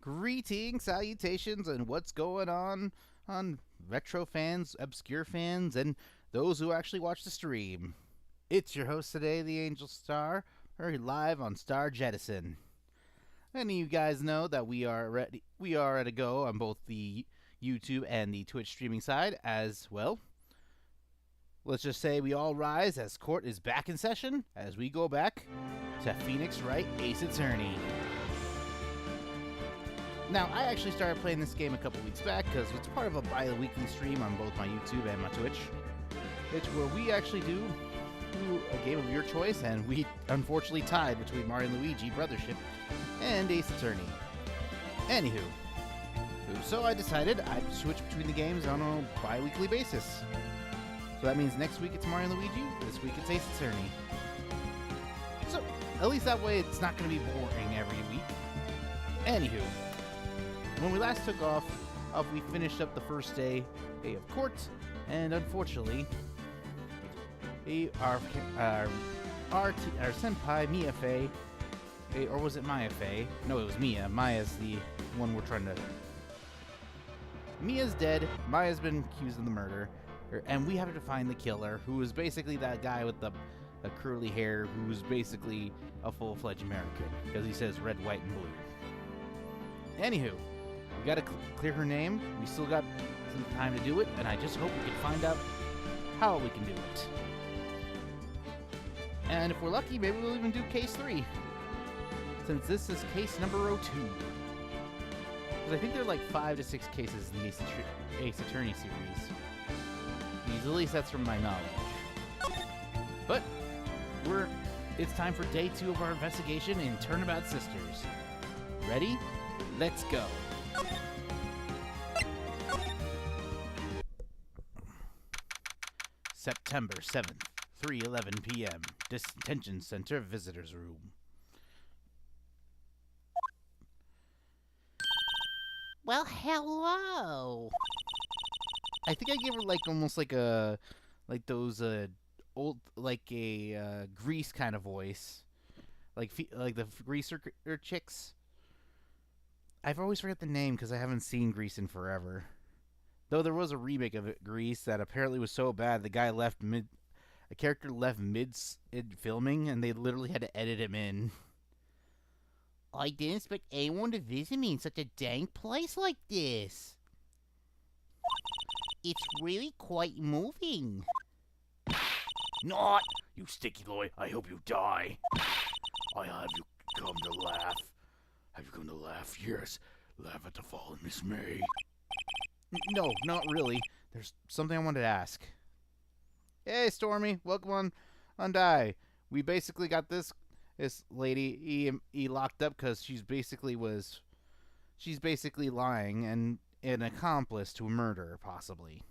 Greetings, salutations, and what's going on retro fans, obscure fans, and those who actually watch the stream. It's your host today, the Angel Star, live on Star Jettison. And you guys know that we are at a go on both the YouTube and the Twitch streaming side as well. Let's just say we all rise as court is back in session as we go back to Phoenix Wright Ace Attorney. Now, I actually started playing this game a couple weeks back because it's part of a bi-weekly stream on both my YouTube and my Twitch. It's where we actually do a game of your choice, and we unfortunately tied between Mario and Luigi Brothership and Ace Attorney. Anywho, so I decided I'd switch between the games on a bi-weekly basis. So that means next week it's Mario and Luigi, this week it's Ace Attorney. So, at least that way it's not going to be boring every week. Anywho, when we last took off, we finished up the first day of court, and unfortunately, our senpai, Mia Fey, or was it Maya Fey? No, it was Mia. Maya's the one we're trying to... Mia's dead, Maya's been accused of the murder, and we have to find the killer, who is basically that guy with the curly hair, who's basically a full-fledged American, because he says red, white, and blue. Anywho, we gotta clear her name. We still got some time to do it, and I just hope we can find out how we can do it. And if we're lucky, maybe we'll even do case 3, since this is case number 02. Because I think there are like 5 to 6 cases in the Ace Attorney series. At least that's from my knowledge. But it's time for day 2 of our investigation in Turnabout Sisters. Ready? Let's go. September 7th, 3:11 p.m. Detention Center Visitors Room. Well, hello. I think I gave her like almost like those old Grease kind of voice, like the Greaser chicks. I've always forgot the name because I haven't seen Grease in forever. Though there was a remake of Grease that apparently was so bad the guy a character left mid filming and they literally had to edit him in. I didn't expect anyone to visit me in such a dank place like this. It's really quite moving. Not! You sticky boy, I hope you die. I have you come to laugh. Have you come to laugh? Yes. Laugh at the fallen Miss May. No, not really. There's something I wanted to ask. Hey, Stormy. Welcome on Die. We basically got this lady locked up because she's basically lying and an accomplice to a murder, possibly.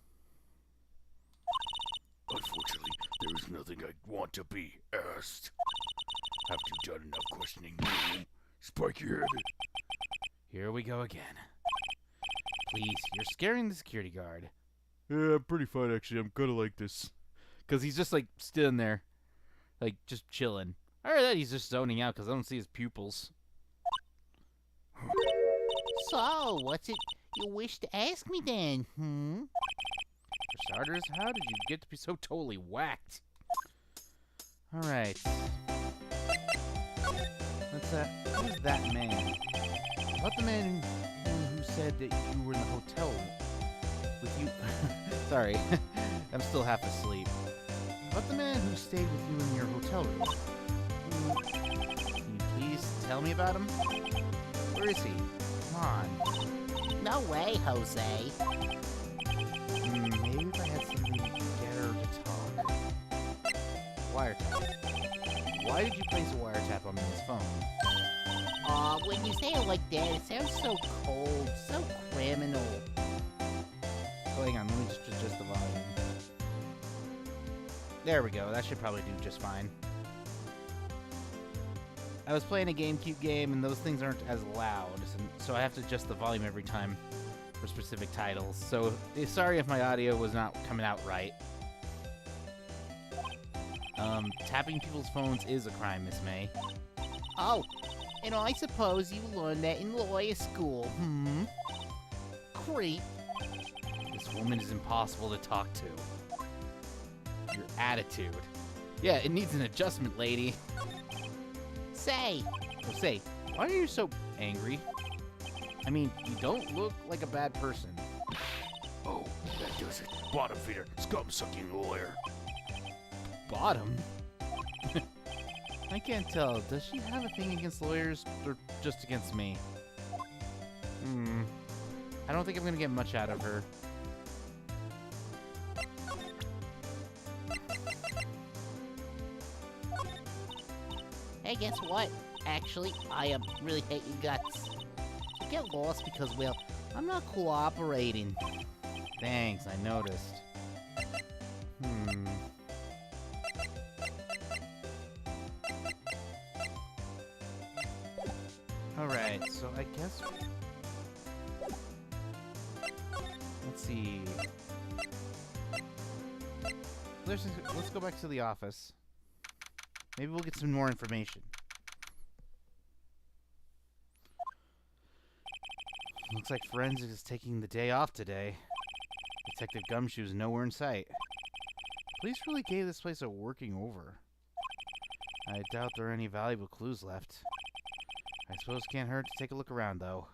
Unfortunately, there is nothing I want to be asked. Have you done enough questioning me? Spiky head. Here we go again. Please, you're scaring the security guard. Yeah, I'm pretty fine actually. I'm kinda like this. Because he's just like standing there, like just chilling. I heard that he's just zoning out because I don't see his pupils. So, what's it you wish to ask me then, For starters, how did you get to be so totally whacked? Alright. Who's that man? About the man who said that you were in the hotel with you... Sorry, I'm still half asleep. About the man who stayed with you in your hotel room. Can you please tell me about him? Where is he? Come on. No way, Jose. Maybe if I had somebody to get her to talk. Wiretap. Why did you place a wiretap on his phone? Aw, when you say it like that, it sounds so cold, so criminal. Oh, hang on, let me just adjust the volume. There we go, that should probably do just fine. I was playing a GameCube game, and those things aren't as loud, so I have to adjust the volume every time for specific titles. So, sorry if my audio was not coming out right. Tapping people's phones is a crime, Miss May. Oh, And I suppose you learned that in lawyer school, hmm? Creep. This woman is impossible to talk to. Your attitude. Yeah, it needs an adjustment, lady. Say, So say, why are you so angry? I mean, you don't look like a bad person. Oh, that does it. Bottom feeder, scum-sucking lawyer. Bottom? I can't tell. Does she have a thing against lawyers or just against me? I don't think I'm gonna get much out of her. hey, guess what? Actually, I really hate your guts. You get lost because, well, I'm not cooperating. Thanks, I noticed. Alright, so I guess... Let's see... Let's go back to the office. Maybe we'll get some more information. Looks like Forensics is taking the day off today. Detective Gumshoe's nowhere in sight. Police really gave this place a working over. I doubt there are any valuable clues left. I suppose it can't hurt to take a look around, though.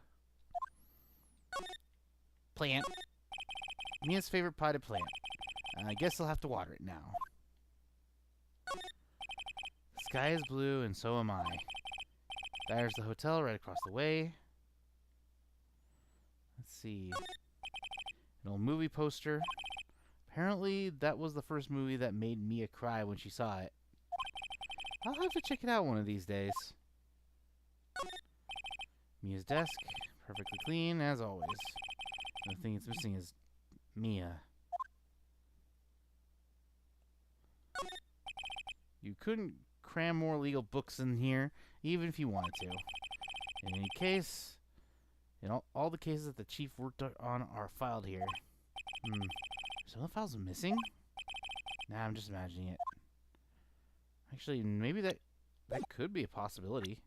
Plant. Mia's favorite potted plant. I guess I'll have to water it now. The sky is blue, and so am I. There's the hotel right across the way. Let's see. An old movie poster. Apparently, that was the first movie that made Mia cry when she saw it. I'll have to check it out one of these days. Mia's desk, perfectly clean, as always. The thing it's missing is Mia. You couldn't cram more legal books in here, even if you wanted to. In any case, all the cases that the chief worked on are filed here. Some of the files missing? Nah, I'm just imagining it. Actually, maybe that could be a possibility.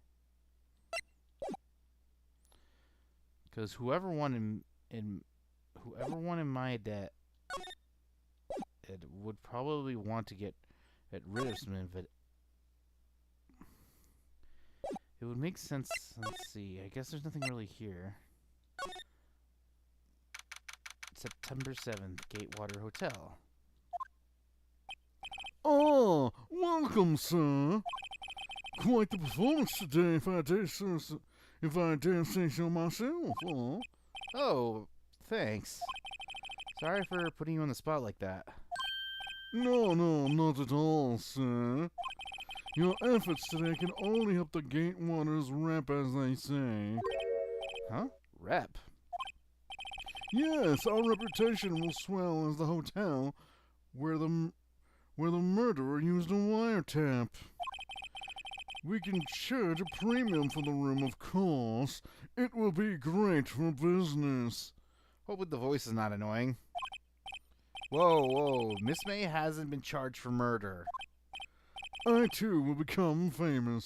Because whoever won in my debt, it would probably want to get rid of some of it. It would make sense. Let's see. I guess there's nothing really here. September 7th, Gatewater Hotel. Oh, welcome, sir. Quite the performance today, if I dare say so myself. Oh, thanks. Sorry for putting you on the spot like that. No, not at all, sir. Your efforts today can only help the Gatewaters rep, as they say. Huh? Rep? Yes, our reputation will swell as the hotel where the murderer used a wiretap. We can charge a premium for the room, of course. It will be great for business. Hope with the voice is not annoying. Whoa, Miss May hasn't been charged for murder. I too will become famous.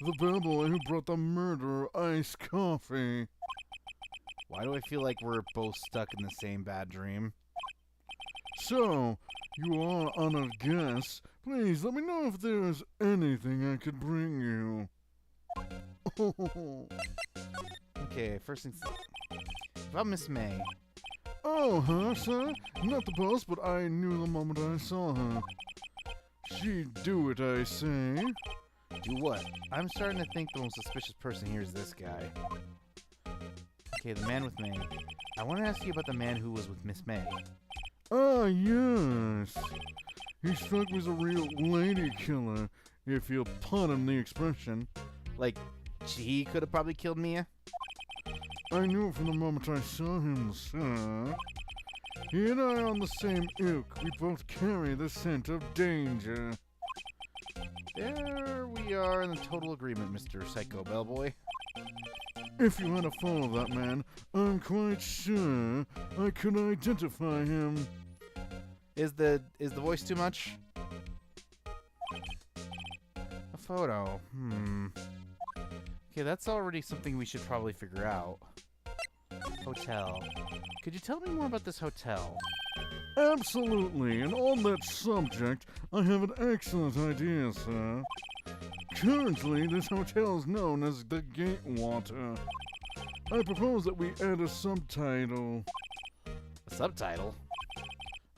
The bellboy who brought the murderer iced coffee. Why do I feel like we're both stuck in the same bad dream? So, you are honored guests. Please let me know if there is anything I could bring you. Okay, first things... About Miss May. Oh, her, sir? Not the boss, but I knew the moment I saw her. She'd do it, I say. Do what? I'm starting to think the most suspicious person here is this guy. Okay, the man with May. I want to ask you about the man who was with Miss May. Ah, yes. He struck me as a real lady killer, if you'll pardon the expression. Like, he could have probably killed Mia? I knew it from the moment I saw him, sir. He and I are on the same ilk. We both carry the scent of danger. There we are in total agreement, Mr. Psycho Bellboy. If you had to follow that man, I'm quite sure I could identify him. Is the voice too much? A photo. Okay, that's already something we should probably figure out. Hotel. Could you tell me more about this hotel? Absolutely, and on that subject, I have an excellent idea, sir. Currently, this hotel is known as the Gatewater. I propose that we add a subtitle. A subtitle?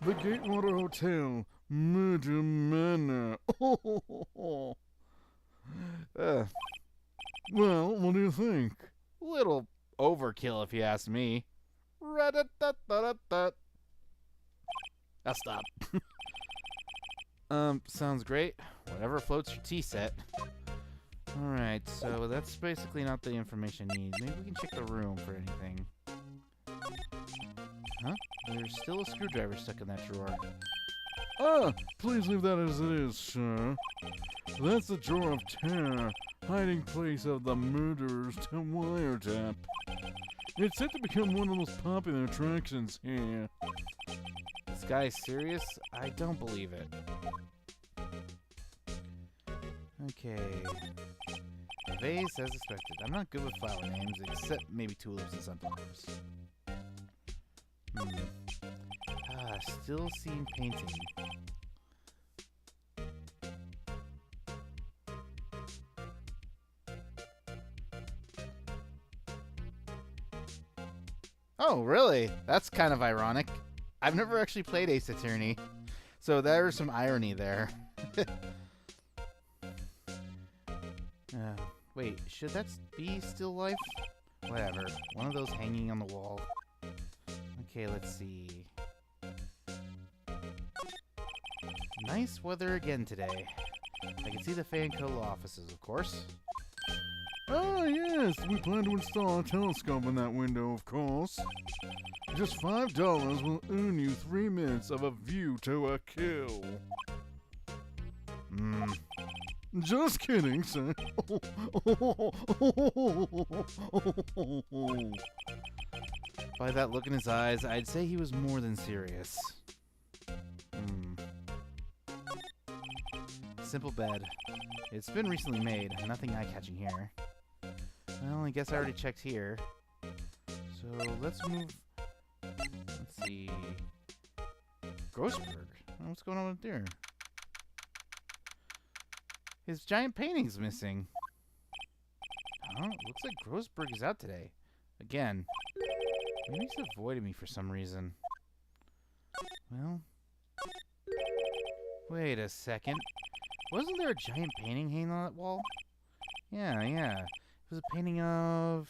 The Gatewater Hotel, Murder Manor. Well, what do you think? Little overkill, if you ask me. Ra-da-da-da-da-da. I'll stop. Sounds great. Whatever floats your tea set. Alright, so that's basically not the information I need. Maybe we can check the room for anything. Huh? There's still a screwdriver stuck in that drawer. Ah, please leave that as it is, sir. That's the drawer of terror, hiding place of the murderers to wiretap. It's set to become one of the most popular attractions here. This guy's serious? I don't believe it. Okay. A vase as expected. I'm not good with flower names, except maybe tulips and sunflowers. Still seeing painting. Oh, really? That's kind of ironic. I've never actually played Ace Attorney, so there's some irony there. Wait, should that be still life? Whatever. One of those hanging on the wall. Okay, let's see. Nice weather again today. I can see the Fanco offices, of course. Ah, yes, we plan to install a telescope in that window, of course. Just $5 will earn you 3 minutes of a view to a kill. Just kidding, sir. By that look in his eyes, I'd say he was more than serious. Simple bed. It's been recently made. Nothing eye-catching here. Well, I guess I already checked here. So let's move. Let's see. Grossberg. What's going on with there? His giant painting's missing. Oh, looks like Grossberg is out today. Again. Maybe he's avoided me for some reason. Well. Wait a second. Wasn't there a giant painting hanging on that wall? Yeah. It was a painting of...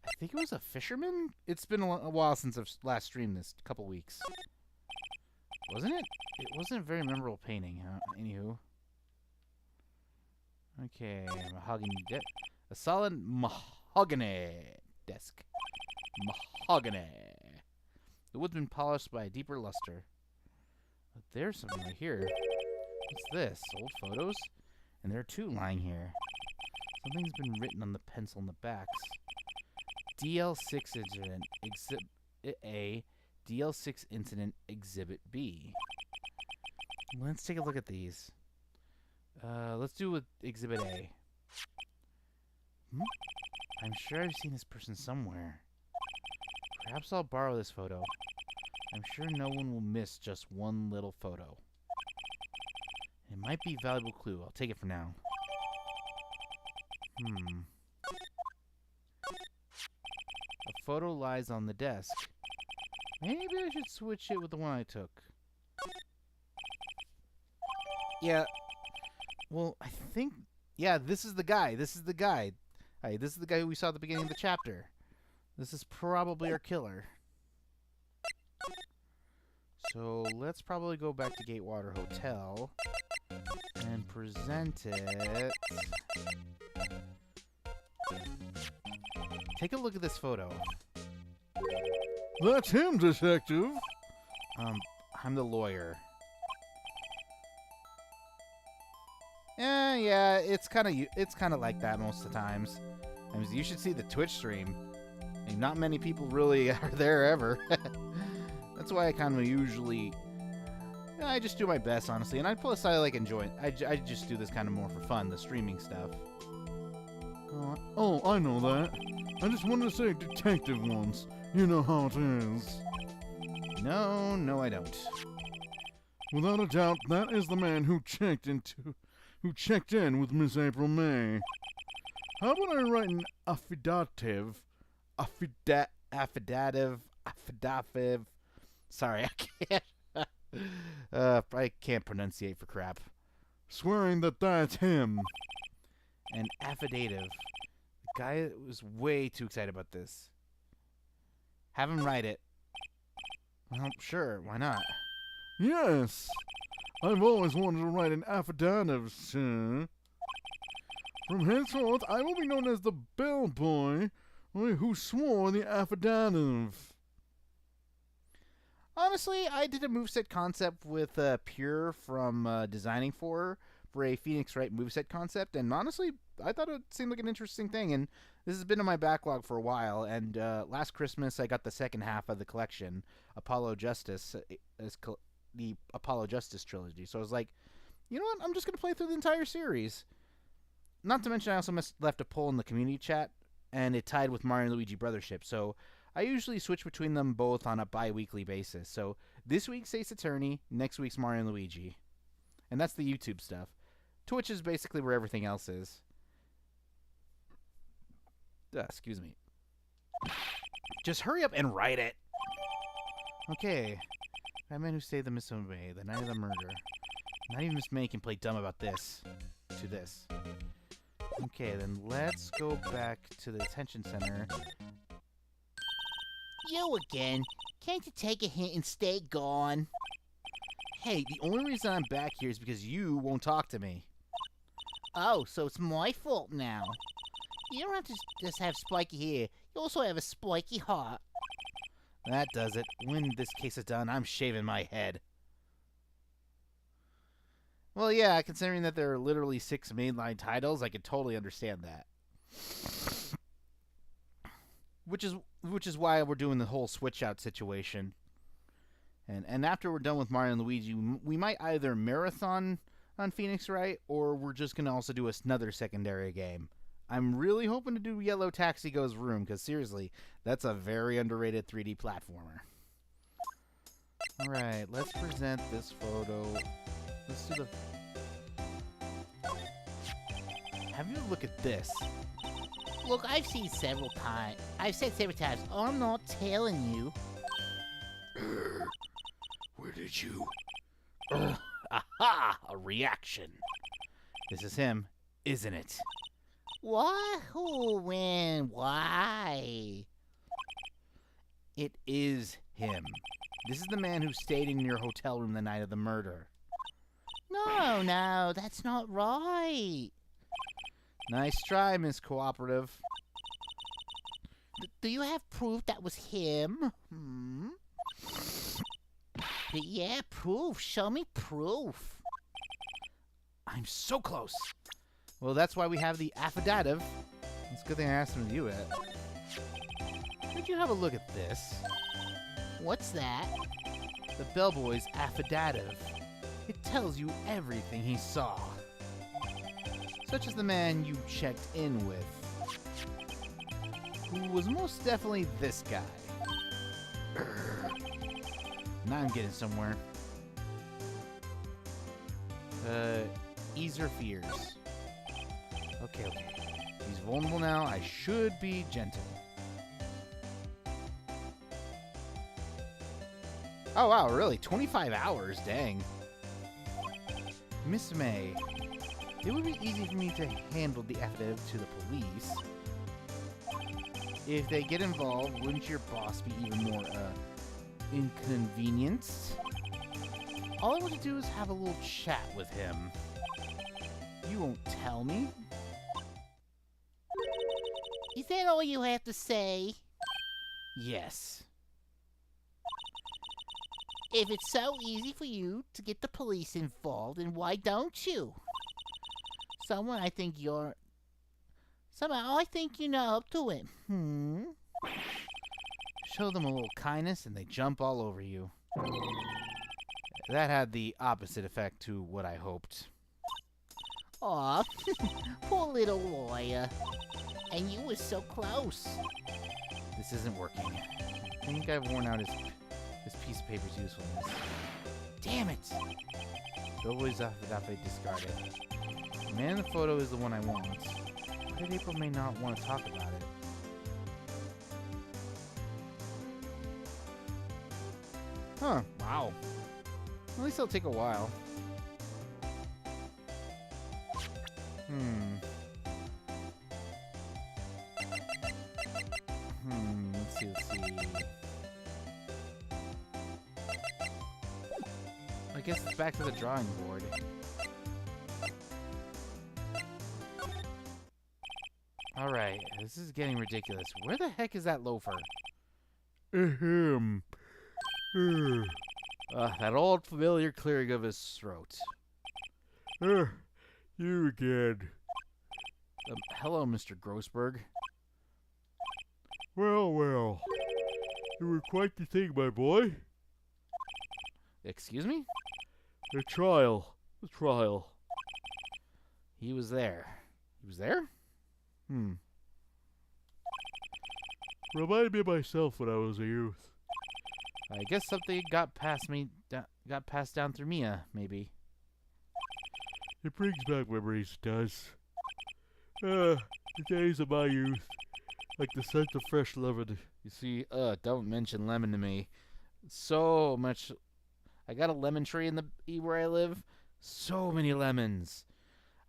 I think it was a fisherman? It's been a while since I've last streamed this, couple weeks. Wasn't it? It wasn't a very memorable painting, huh? Anywho. Okay, mahogany a solid mahogany desk. Mahogany. The wood's been polished by a deeper luster. But there's something right here. What's this? Old photos? And there are 2 lying here. Something's been written on the pencil in the backs. DL6 incident exhibit A. DL6 incident exhibit B. Let's take a look at these. Let's do with exhibit A. I'm sure I've seen this person somewhere. Perhaps I'll borrow this photo. I'm sure no one will miss just one little photo. It might be a valuable clue. I'll take it for now. A photo lies on the desk. Maybe I should switch it with the one I took. Yeah. Well, I think... Yeah, this is the guy. This is the guy. Hey, this is the guy who we saw at the beginning of the chapter. This is probably our killer. So let's probably go back to Gatewater Hotel and present it. Take a look at this photo. That's him, detective. I'm the lawyer. Yeah, it's kind of like that most of the times. I mean, you should see the Twitch stream. I mean, not many people really are there ever. That's why I kind of usually Yeah, I just do my best, honestly, and plus I like enjoy it. I just do this kind of more for fun, the streaming stuff. Oh, I know that. I just wanted to say detective once. You know how it is. No, I don't. Without a doubt, that is the man who checked in with Miss April May. How about I write an affidavit? Affidavit. Sorry, I can't. I can't pronunciate for crap. Swearing that that's him. An affidavit. The guy was way too excited about this. Have him write it. Well, sure, why not? Yes. I've always wanted to write an affidavit, sir. From henceforth, I will be known as the bellboy who swore the affidavit. Honestly, I did a moveset concept with Pure from designing for a Phoenix Wright moveset concept, and honestly, I thought it seemed like an interesting thing, and this has been in my backlog for a while, and last Christmas I got the second half of the collection, Apollo Justice, the Apollo Justice trilogy, so I was like, you know what, I'm just going to play through the entire series. Not to mention I also left a poll in the community chat, and it tied with Mario and Luigi Brothership, so I usually switch between them both on a bi-weekly basis, so this week's Ace Attorney, next week's Mario and Luigi, and that's the YouTube stuff. Twitch is basically where everything else is. Excuse me. Just hurry up and write it. Okay. That man who saved the Miss May, the night of the murder. Not even Miss May can play dumb about this. To this. Okay, then let's go back to the detention center. You again. Can't you take a hint and stay gone? Hey, the only reason I'm back here is because you won't talk to me. Oh, so it's my fault now. You don't have to just have spiky hair. You also have a spiky heart. That does it. When this case is done, I'm shaving my head. Well, yeah, considering that there are literally 6 mainline titles, I could totally understand that. Which is why we're doing the whole switch out situation. And after we're done with Mario and Luigi, we might either marathon on Phoenix Wright, or we're just going to also do another secondary game. I'm really hoping to do Yellow Taxi Goes Room, because seriously, that's a very underrated 3D platformer. Alright, let's present this photo. Let's do the... Have you look at this? Look, I've seen several times. I've said several times, I'm not telling you. Where did you? Aha! A reaction. This is him, isn't it? What? Who? When? Why? It is him. This is the man who stayed in your hotel room the night of the murder. No, that's not right. Nice try, Miss Cooperative. Do you have proof that was him? Yeah, proof. Show me proof. I'm so close. Well, that's why we have the affidavit. It's a good thing I asked him to do it. Would you have a look at this? What's that? The bellboy's affidavit. It tells you everything he saw. Such as the man you checked in with, who was most definitely this guy. Now I'm getting somewhere. Ease your fears. Okay. He's vulnerable now. I should be gentle. Oh, wow, really? 25 hours? Dang. Miss May, it would be easy for me to handle the affidavit to the police. If they get involved, wouldn't your boss be even more, inconvenienced? All I want to do is have a little chat with him. You won't tell me? Is that all you have to say? Yes. If it's so easy for you to get the police involved, then why don't you? Somehow I think you know up to it. Show them a little kindness and they jump all over you. that had the opposite effect to what I hoped. Aw, poor little lawyer. And you were so close. This isn't working. I think I've worn out his piece of paper's usefulness. Damn it! Always off they discard it. The man in the photo is the one I want. But April may not want to talk about it. Huh, wow. At least it'll take a while. Let's see. I guess it's back to the drawing board. Alright, this is getting ridiculous. Where the heck is that loafer? Ahem. That old familiar clearing of his throat. You again. Hello, Mr. Grossberg. Well. You were quite the thing, my boy. Excuse me? The trial. He was there. He was there? Reminded me of myself when I was a youth. I guess something got passed down through Mia, maybe. It brings back memories, it does. The days of my youth. Like the scent of fresh lemon. You see, don't mention lemon to me. So much. I got a lemon tree in where I live. So many lemons.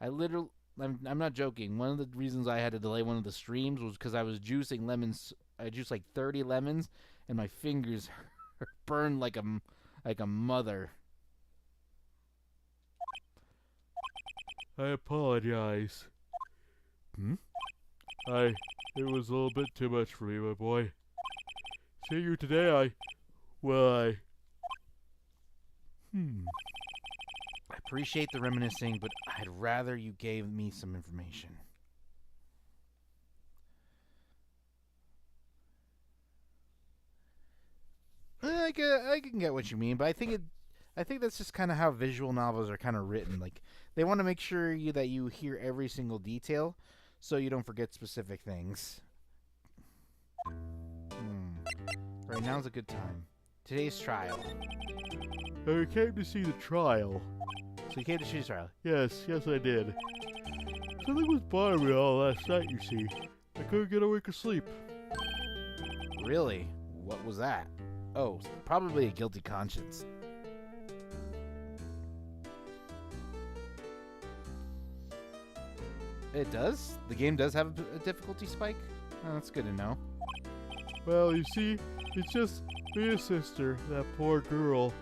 I'm not joking. One of the reasons I had to delay one of the streams was because I was juicing lemons. I juiced like 30 lemons, and my fingers burned like a mother. I apologize. It was a little bit too much for me, my boy. Seeing you today, I appreciate the reminiscing, but I'd rather you gave me some information. I can get what you mean, but I think that's just kind of how visual novels are kind of written. Like, they want to make sure that you hear every single detail, so you don't forget specific things. Right, now's a good time. Today's trial. I came to see the trial. So you came to see the trial? Yes, I did. Something was bothering me all last night, you see. I couldn't get a wink of sleep. Really? What was that? Oh, probably a guilty conscience. It does? The game does have a difficulty spike? Oh, that's good to know. Well, you see, it's just Mia's sister, that poor girl.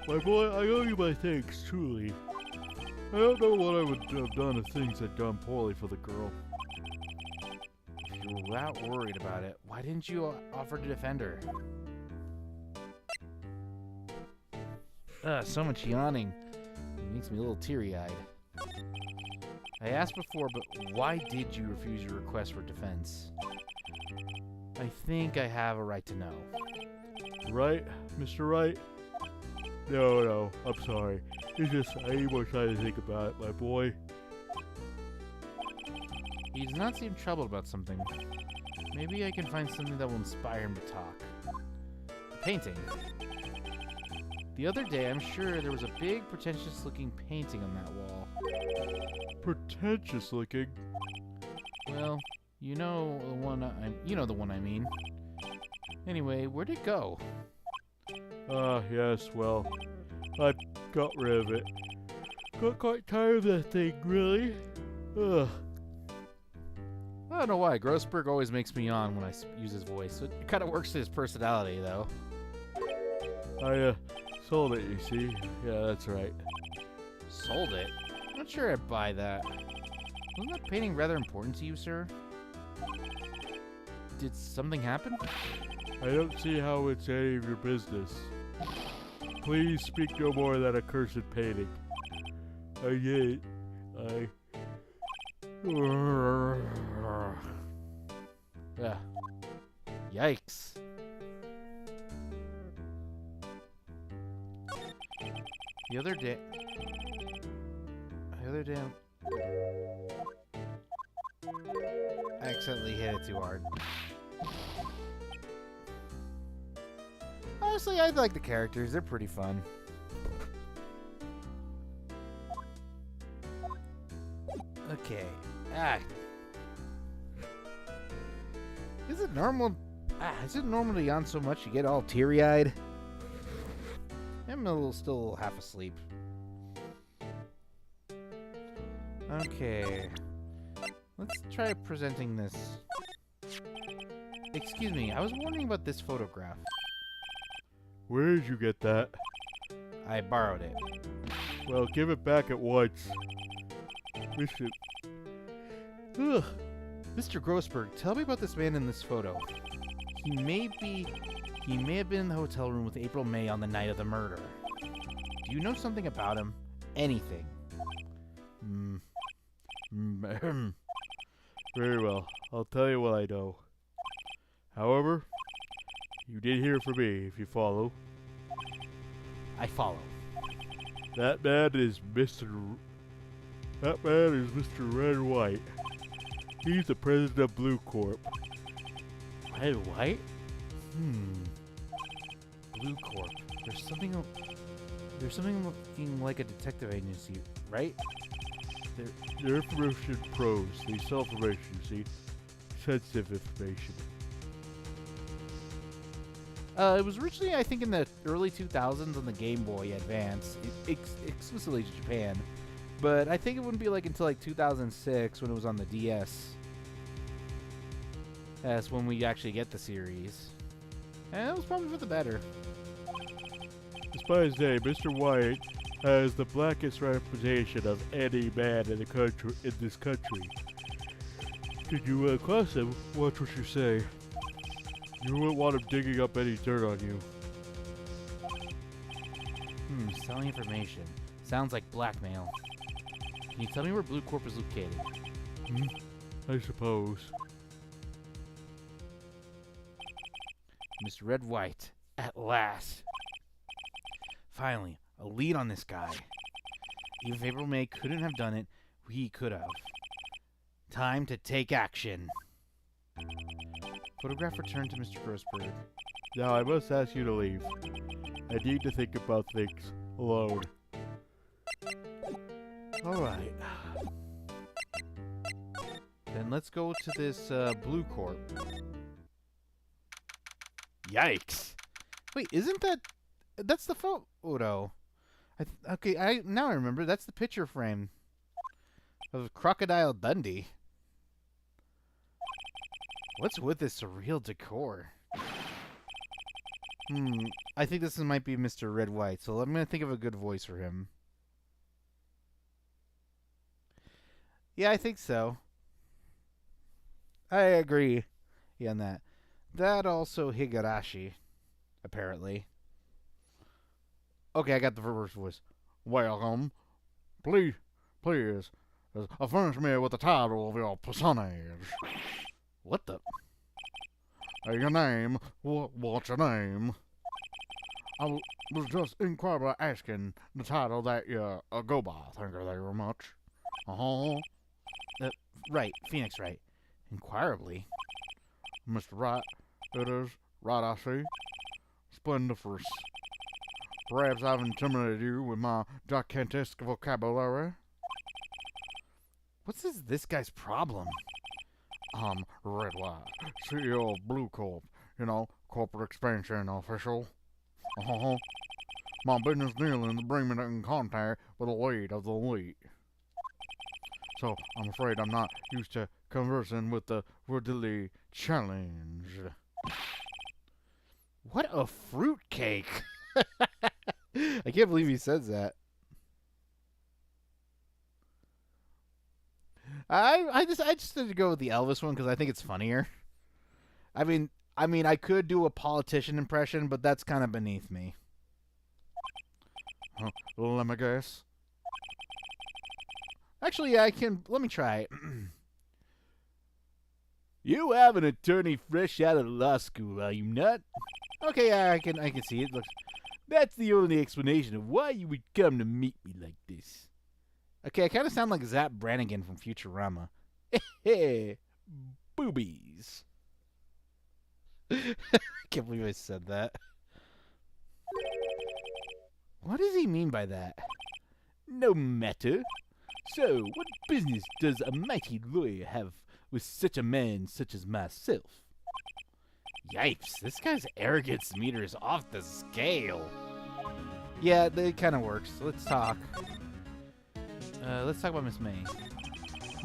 My boy, I owe you my thanks, truly. I don't know what I would have done if things had gone poorly for the girl. If you were that worried about it, why didn't you offer to defend her? So much yawning. It makes me a little teary-eyed. I asked before, but why did you refuse your request for defense? I think I have a right to know. Right, Mr. Wright? No, I'm sorry. It's just, I need more time to think about it, my boy. He does not seem troubled about something. Maybe I can find something that will inspire him to talk. A painting. The other day, I'm sure there was a big, pretentious-looking painting on that wall. Pretentious looking? Well, you know the one I mean. Anyway, where'd it go? Yes, well, I got rid of it. Got quite tired of that thing, really. Ugh. I don't know why. Grossberg always makes me yawn when I use his voice. It kind of works to his personality, though. I, sold it, you see. Yeah, that's right. Sold it? I'm not sure I'd buy that. Wasn't that painting rather important to you, sir? Did something happen? I don't see how it's any of your business. Please speak no more of that accursed painting. I get it. Yeah. Yikes. The other day... I accidentally hit it too hard. Honestly, I like the characters. They're pretty fun. Okay. Is it normal? Is it normal to yawn so much you get all teary-eyed? I'm still half asleep. Okay. Let's try presenting this. Excuse me, I was wondering about this photograph. Where did you get that? I borrowed it. Well, give it back at once. Ugh. Mr. Grossberg, tell me about this man in this photo. He may have been in the hotel room with April May on the night of the murder. Do you know something about him? Anything? Very well. I'll tell you what I know. However, you did hear from me, if you follow. I follow. That man is Mr. Red White. He's the president of Blue Corp. Red White? Blue Corp. There's something looking like a detective agency, right? They're information pros. They sell information, you see? Sensitive information. It was originally, I think, in the early 2000s on the Game Boy Advance, exclusively to Japan. But I think it wouldn't be until 2006 when it was on the DS. That's when we actually get the series. And it was probably for the better. Despite his name, Mr. White has the blackest reputation of any man in this country. Should you cross him, watch what you say. You wouldn't want him digging up any dirt on you. Selling information. Sounds like blackmail. Can you tell me where Blue Corp is located? I suppose. Mr. Red White, at last. Finally, a lead on this guy. Even if April May couldn't have done it, we could have. Time to take action. Photograph returned to Mr. Grossberg. Now I must ask you to leave. I need to think about things alone. Alright. Then let's go to this Blue Corp. Yikes. Wait, isn't that... That's the photo. Now I remember. That's the picture frame of Crocodile Dundee. What's with this surreal decor? I think this might be Mr. Red White, so I'm going to think of a good voice for him. Yeah, I think so. I agree on that. That also Higurashi, apparently. Okay, I got the first voice. Welcome. Please, furnish me with the title of your personage. What the? Your name? What's your name? I was just inquiring asking the title that you go by. Thank you very much. Right, Phoenix Wright. Inquirably. Mr. Wright, it is. Right, I see. Splendiferous. Perhaps I've intimidated you with my gigantic vocabulary. What's this guy's problem? I'm Red White, CEO of Blue Corp. Corporate expansion official. My business dealing to bring me in contact with the lead of the elite. So I'm afraid I'm not used to conversing with the worldly challenged. What a fruitcake! I can't believe he says that. I just had to go with the Elvis one because I think it's funnier. I mean, I could do a politician impression, but that's kind of beneath me. Let me guess. Actually, yeah, I can. Let me try. You have an attorney fresh out of law school, are you not? Okay, yeah, I can see it. Looks. That's the only explanation of why you would come to meet me like this. Okay, I kind of sound like Zap Brannigan from Futurama. Hey, boobies. I can't believe I said that. What does he mean by that? No matter. So, what business does a mighty lawyer have with such a man such as myself? Yipes, this guy's arrogance meter is off the scale. Yeah, it kind of works. Let's talk. Let's talk about Miss May.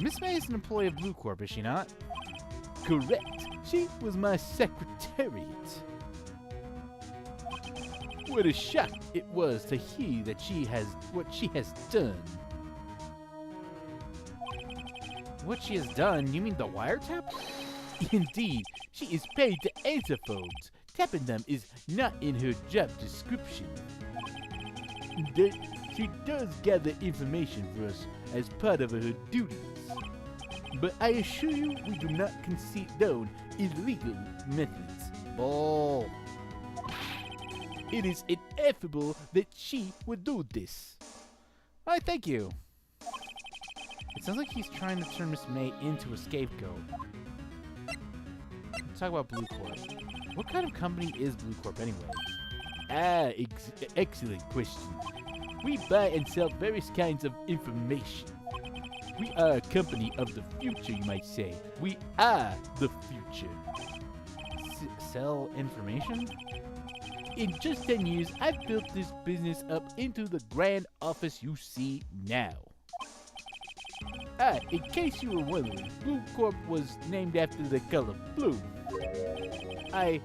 Miss May is an employee of Blue Corp, is she not? Correct. She was my secretariat. What a shock it was to hear that what she has done. What she has done? You mean the wiretap? Indeed, she is paid to answer phones. Tapping them is not in her job description. She does gather information for us as part of her duties. But I assure you, we do not condone illegal methods. Bull. It is ineffable that she would do this. Why, thank you. It sounds like he's trying to turn Miss May into a scapegoat. Let's talk about Blue Corp. What kind of company is Blue Corp anyway? Excellent question. We buy and sell various kinds of information. We are a company of the future, you might say. We are the future. Sell information? In just 10 years, I've built this business up into the grand office you see now. In case you were wondering, Blue Corp was named after the color blue. I,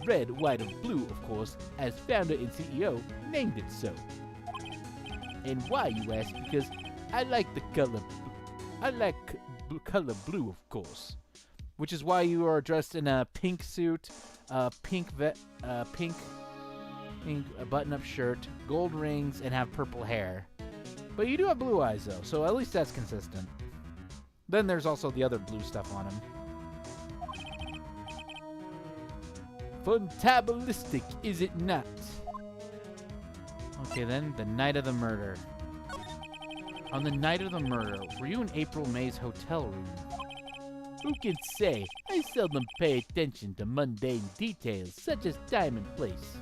red, white, and blue, of course, as founder and CEO, named it so. And why, you ask? Because I like the color. I like color blue, of course. Which is why you are dressed in a pink suit, pink button-up shirt, gold rings, and have purple hair. But you do have blue eyes, though, so at least that's consistent. Then there's also the other blue stuff on him. Fantabalistic, is it not? Okay, then, the night of the murder. On the night of the murder, were you in April May's hotel room? Who can say? I seldom pay attention to mundane details, such as time and place.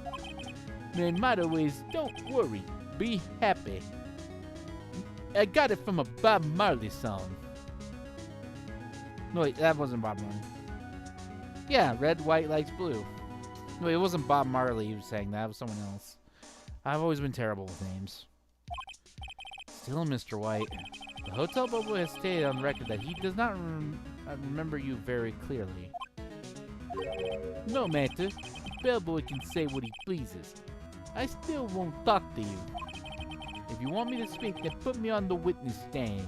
My motto is, don't worry, be happy. I got it from a Bob Marley song. No, wait, that wasn't Bob Marley. Yeah, red, white likes blue. No, it wasn't Bob Marley who was saying that. It was someone else. I've always been terrible with names. Still, Mr. White. The hotel bellboy has stated on record that he does not remember you very clearly. No matter. The bellboy can say what he pleases. I still won't talk to you. If you want me to speak, then put me on the witness stand.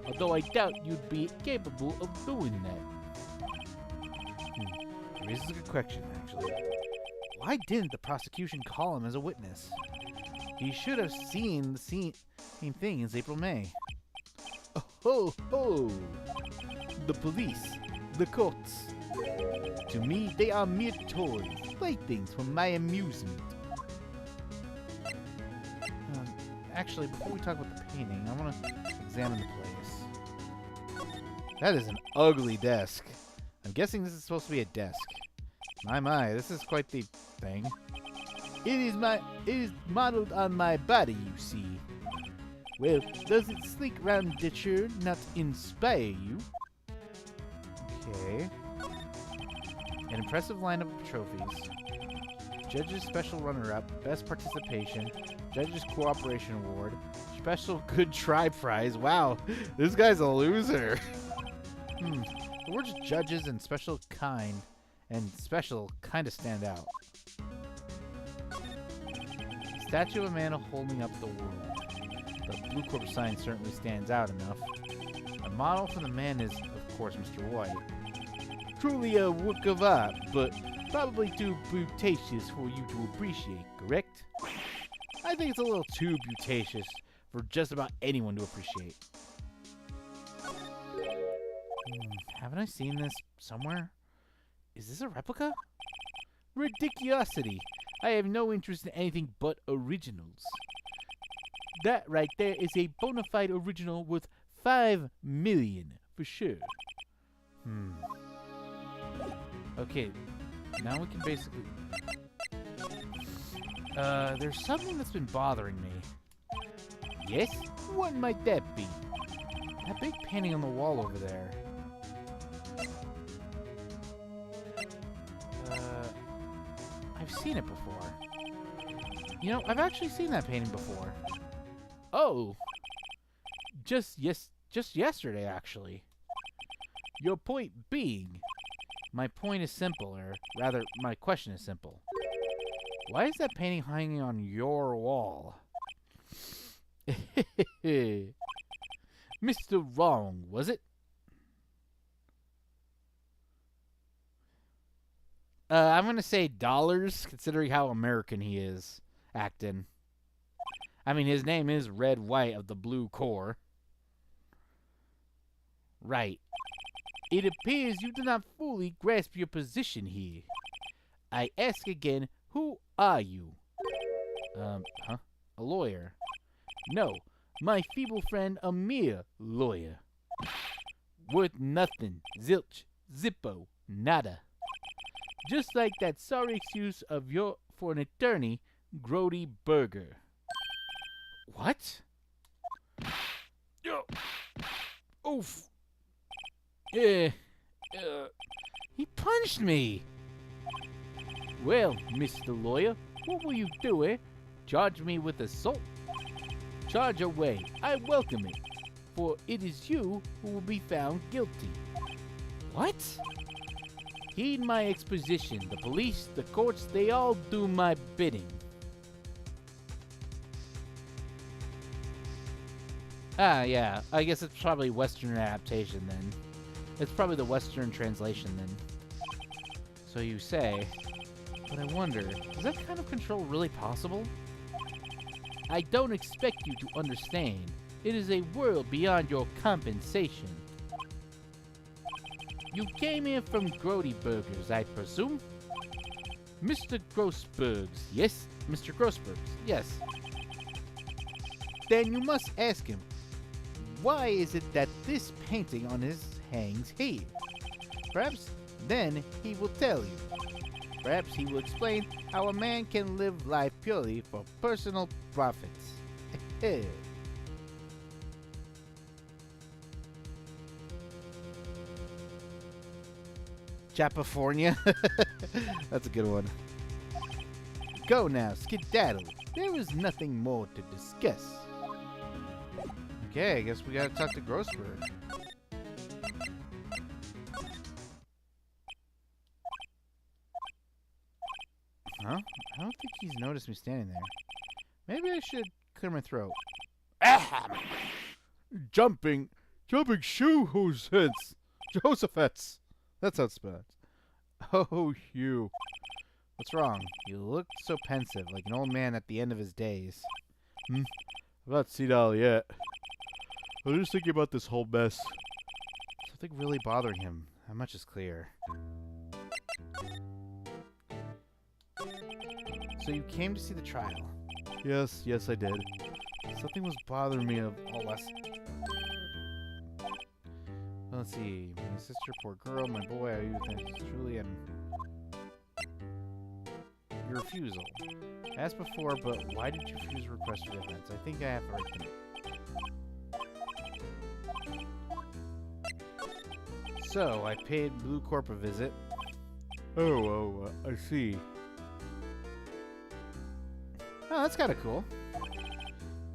Although I doubt you'd be capable of doing that. This is a good question, actually. Why didn't the prosecution call him as a witness? He should have seen the same thing as April May. Oh ho ho! The police, the courts. To me, they are mere toys, playthings for my amusement. Actually, before we talk about the painting, I want to examine the place. That is an ugly desk. I'm guessing this is supposed to be a desk. My, this is quite the thing. It is modeled on my body, you see. Well, does its sleek roundature not inspire you? Okay. An impressive lineup of trophies. Judge's Special Runner-Up, Best Participation, Judge's Cooperation Award, Special Good Try Prize. Wow, this guy's a loser. The words judges and special kind of stand out. Statue of a man holding up the world. The Blue Corp sign certainly stands out enough. The model for the man is, of course, Mr. White. Truly a work of art, but probably too brutatious for you to appreciate, correct? I think it's a little too brutatious for just about anyone to appreciate. Haven't I seen this somewhere? Is this a replica? Ridiculosity! I have no interest in anything but originals. That right there is a bona fide original worth 5 million for sure. Okay, now we can basically... there's something that's been bothering me. Yes? What might that be? That big painting on the wall over there. I've seen it before. You know, I've actually seen that painting before. Oh, Just yesterday, actually. your point being, My point is simple, or rather, my question is simple. Why is that painting hanging on your wall? Mr. Wrong, was it? I'm gonna say dollars, considering how American he is acting. I mean, his name is Red White of the Blue Corps. Right. It appears you do not fully grasp your position here. I ask again, who are you? A lawyer. No, my feeble friend, a mere lawyer. Worth nothing, zilch, zippo, nada. Just like that sorry excuse of your for an attorney, Grody Burger. What? Oof. He punched me! Well, Mr. Lawyer, what will you do, eh? Charge me with assault? Charge away, I welcome it, for it is you who will be found guilty. What? Heed my exposition. The police, the courts, they all do my bidding. Ah, yeah. I guess it's probably Western adaptation then. It's probably the Western translation then. So you say. But I wonder, is that kind of control really possible? I don't expect you to understand. It is a world beyond your compensation. You came in from Grody Burgers, I presume? Mr. Grossberg's, yes? Mr. Grossberg, yes. Then you must ask him, why is it that this painting on his hangs here? Perhaps then he will tell you. Perhaps he will explain how a man can live life purely for personal profits. Japifornia. That's a good one. Go now, skedaddle. There is nothing more to discuss. Okay, I guess we gotta talk to Grossberg. Huh? I don't think he's noticed me standing there. Maybe I should clear my throat. Jumping shoe Josephets. That's how it's spelled. Oh, Hugh. What's wrong? You look so pensive, like an old man at the end of his days. I'm not seen all yet. I was just thinking about this whole mess. Something really bothering him. That much is clear. So you came to see the trial. Yes, I did. Something was bothering me of all less. Let's see. My sister, poor girl, my boy, I you truly, and your refusal. As before, but why did you refuse a request for evidence? I think I have the right to know. So, I paid Blue Corp a visit. I see. Oh, that's kind of cool.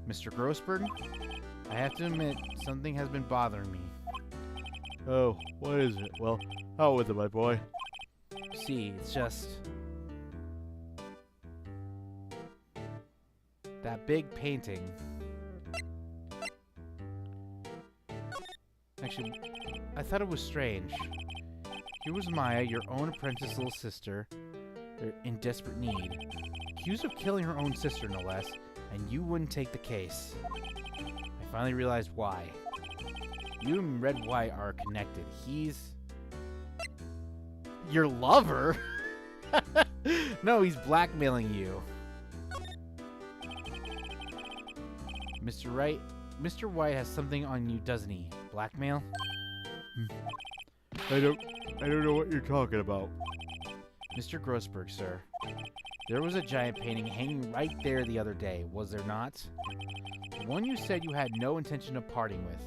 Mr. Grossberg, I have to admit, something has been bothering me. Oh, what is it? Well, out with it, my boy. See, it's just... that big painting. Actually, I thought it was strange. Here was Maya, your own apprentice little sister, in desperate need. Accused of killing her own sister, no less, and you wouldn't take the case. I finally realized why. You and Red White are connected. He's... your lover? No, he's blackmailing you. Mr. Wright, Mr. White has something on you, doesn't he? Blackmail? I don't know what you're talking about. Mr. Grossberg, sir. There was a giant painting hanging right there the other day, was there not? The one you said you had no intention of parting with.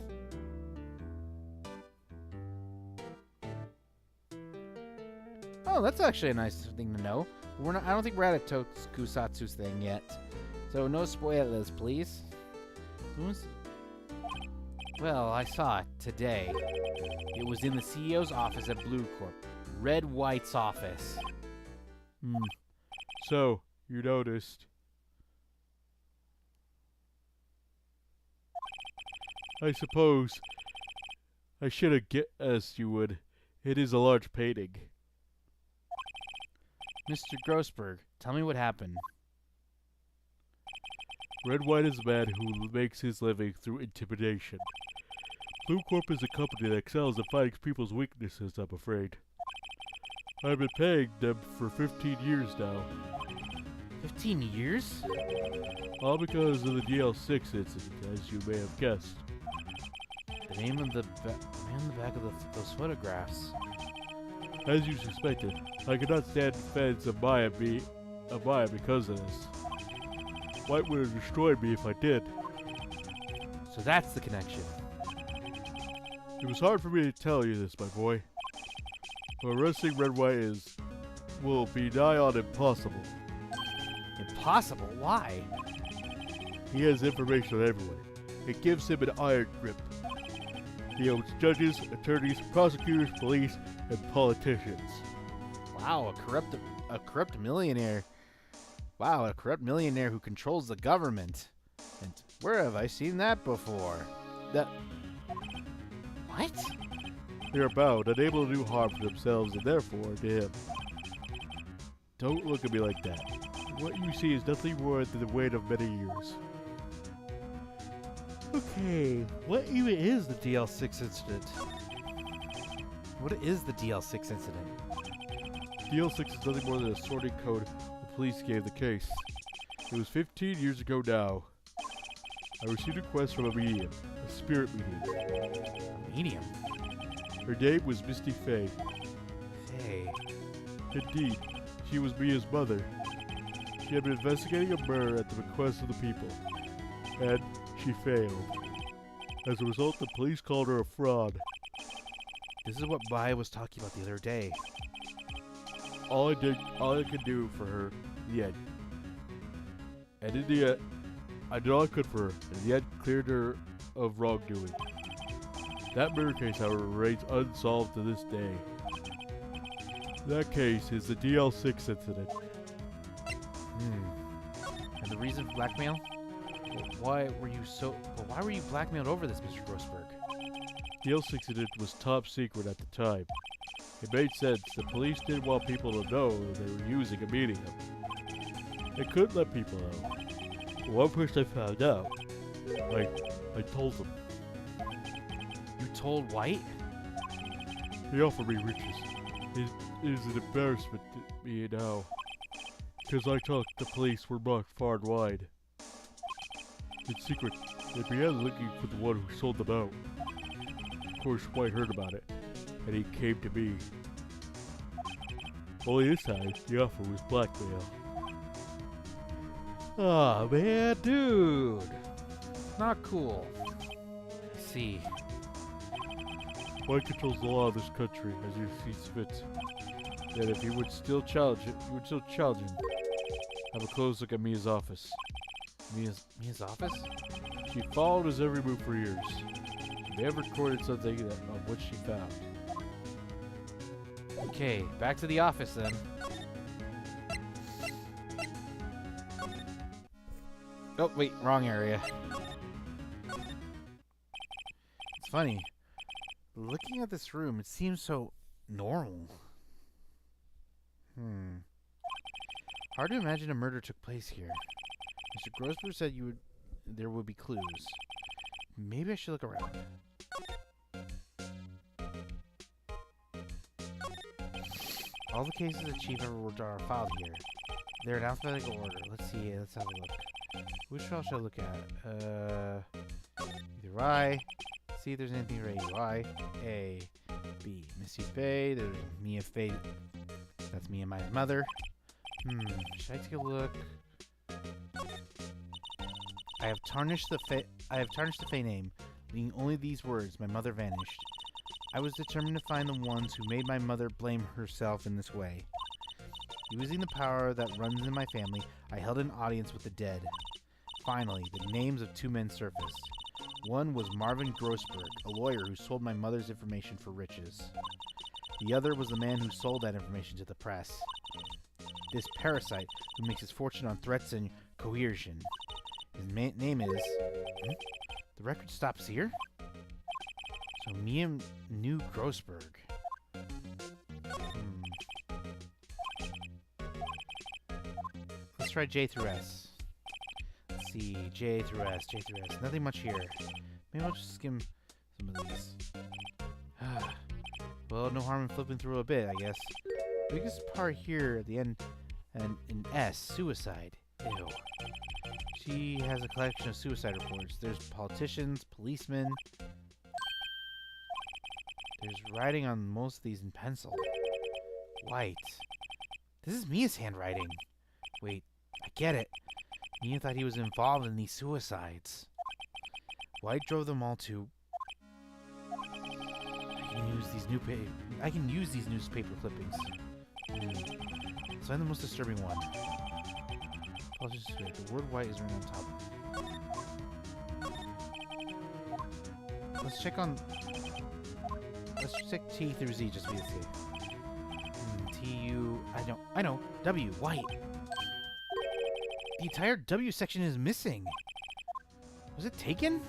Oh, that's actually a nice thing to know. We're not. I don't think we're at a Tokusatsu thing yet. So no spoilers, please. Well, I saw it today. It was in the CEO's office at Blue Corp. Red White's office. So, you noticed. I suppose I should have guessed you would. It is a large painting. Mr. Grossberg, tell me what happened. Red White is a man who makes his living through intimidation. Blue Corp is a company that excels at finding people's weaknesses, I'm afraid. I've been paying them for 15 years now. 15 years? All because of the DL6 incident, as you may have guessed. The name of the man in the back of those photographs. As you suspected, I could not stand defense of Maya because of this. White would have destroyed me if I did. So that's the connection. It was hard for me to tell you this, my boy. But arresting Red White will be nigh on impossible. Impossible? Why? He has information on everyone. It gives him an iron grip. He owns judges, attorneys, prosecutors, police, and politicians. Wow, a corrupt millionaire. Wow, a corrupt millionaire who controls the government. And where have I seen that before? What? They are bound, unable to do harm to themselves and therefore to him. Don't look at me like that. What you see is nothing more than the weight of many years. Okay, what even is the DL6 incident? What is the DL6 incident? DL6 is nothing more than a sorting code the police gave the case. It was 15 years ago now. I received a request from a medium, a spirit medium. A medium? Her name was Misty Faye. Faye. Indeed, she was Mia's mother. She had been investigating a murder at the request of the people, and she failed. As a result, the police called her a fraud. This is what Bai was talking about the other day. All I could do for her in the end. And in the end, I did all I could for her, and in the end cleared her of wrongdoing. That murder case, however, remains unsolved to this day. That case is the DL6 incident. And the reason for blackmail? Why were you blackmailed over this, Mr. Grossberg? DL6 incident was top secret at the time. It made sense. The police didn't want people to know that they were using a medium. They couldn't let people know. One person I found out, I told them. You told White? He offered me riches. It is an embarrassment to me now. Because I thought the police were marked far and wide. In secret, they began looking for the one who sold them out. Of course, White heard about it, and he came to me. Only this time, the offer was blackmail. Oh man, dude. Not cool. I see. White controls the law of this country as he sees fit. And if he would still challenge it, he would still challenge him. Have a close look at Mia's office. Mia's office? She followed his every move for years. She may have recorded something on what she found. Okay, back to the office then. Oh, wait, wrong area. It's funny. Looking at this room, it seems so normal. Hard to imagine a murder took place here. Mr. Grossberg said there would be clues. Maybe I should look around. All the cases the chief ever worked on are filed here. They're in alphabetical order. Let's see. Let's have a look. Which file should I look at? Either I. See if there's anything right here. I, A, B. Missy Faye. There's Mia Faye. That's me and my mother. Should I take a look? I have tarnished the Faye name, leaving only these words. My mother vanished. I was determined to find the ones who made my mother blame herself in this way. Using the power that runs in my family, I held an audience with the dead. Finally, the names of 2 men surfaced. One was Marvin Grossberg, a lawyer who sold my mother's information for riches. The other was the man who sold that information to the press. This parasite who makes his fortune on threats and coercion. His name is... The record stops here? So Mia knew Grossberg. Let's try J through S. Let's see, J through S. Nothing much here. Maybe I'll just skim some of these. Well, no harm in flipping through a bit, I guess. Biggest part here at the end, and in S, suicide. Ew. She has a collection of suicide reports. There's politicians, policemen. There's writing on most of these in pencil. White. This is Mia's handwriting. Wait, I get it. Mia thought he was involved in these suicides. White drove them all to... I can use these newspaper clippings. Let's find the most disturbing one. The word white is right on top. Let's check T through Z just to be safe. T-U... I know. W, white. The entire W section is missing. Was it taken?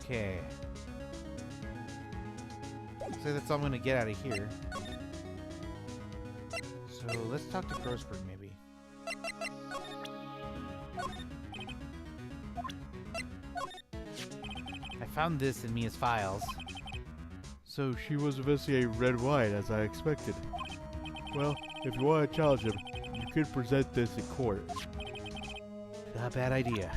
Okay. Looks like that's all I'm gonna get out of here. So let's talk to Grossberg maybe. I found this in Mia's files. So she was investigating Red White, as I expected. Well, if you want to challenge him, you could present this in court. Not a bad idea.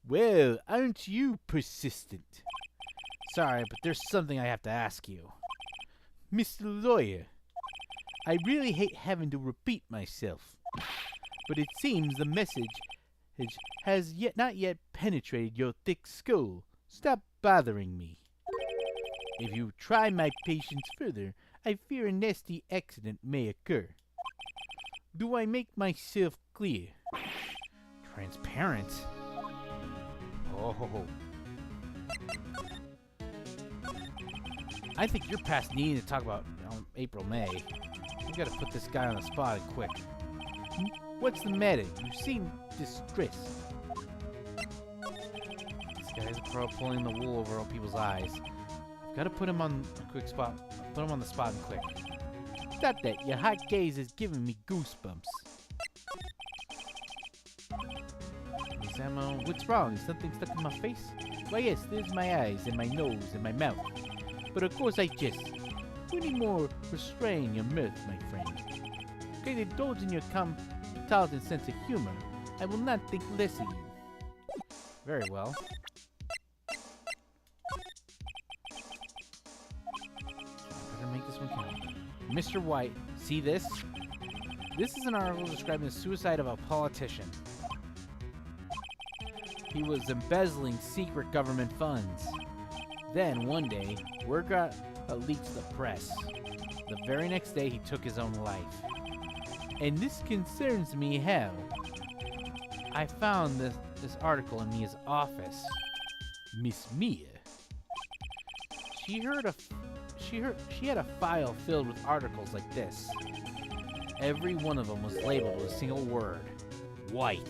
Well, aren't you persistent? Sorry, but there's something I have to ask you. Mr. Lawyer, I really hate having to repeat myself, but it seems the message has not yet penetrated your thick skull. Stop bothering me. If you try my patience further, I fear a nasty accident may occur. Do I make myself clear? Transparent? Oh. I think you're past needing to talk about April, May. We gotta put this guy on the spot and quick. What's the matter? You seem distressed. This guy's a pro pulling the wool over people's eyes. I've gotta put him on a quick spot. Put him on the spot and quick. Stop that. Your hot gaze is giving me goosebumps. Miss Ammo, what's wrong? Is something stuck in my face? Why yes, there's my eyes and my nose and my mouth. But of course I jest. Plenty more restrain your mirth, my friend. Okay, to indulge in your tolerant sense of humor, I will not think less of you. Very well. Better make this one count. Mr. White, see this? This is an article describing the suicide of a politician. He was embezzling secret government funds. Then, one day, word got leaked to the press. The very next day, he took his own life. And this concerns me how. I found this article in Mia's office. Miss Mia. She had a file filled with articles like this. Every one of them was labeled with a single word. White.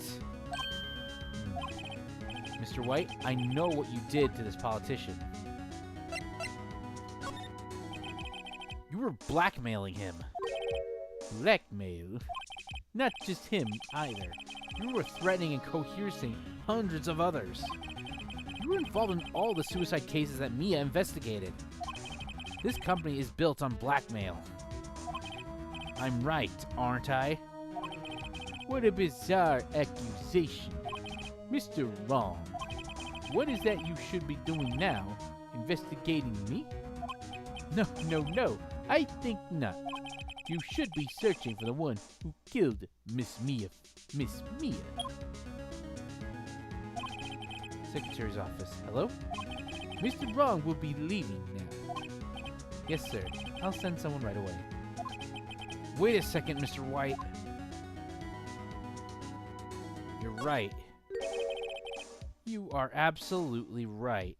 Mr. White, I know what you did to this politician. You were blackmailing him. Blackmail? Not just him, either. You were threatening and coercing hundreds of others. You were involved in all the suicide cases that Mia investigated. This company is built on blackmail. I'm right, aren't I? What a bizarre accusation. Mr. Wrong. What is that you should be doing now? Investigating me? No. I think not. You should be searching for the one who killed Miss Mia. Secretary's office. Hello? Mr. Wrong will be leaving now. Yes, sir. I'll send someone right away. Wait a second, Mr. White. You're right. You are absolutely right.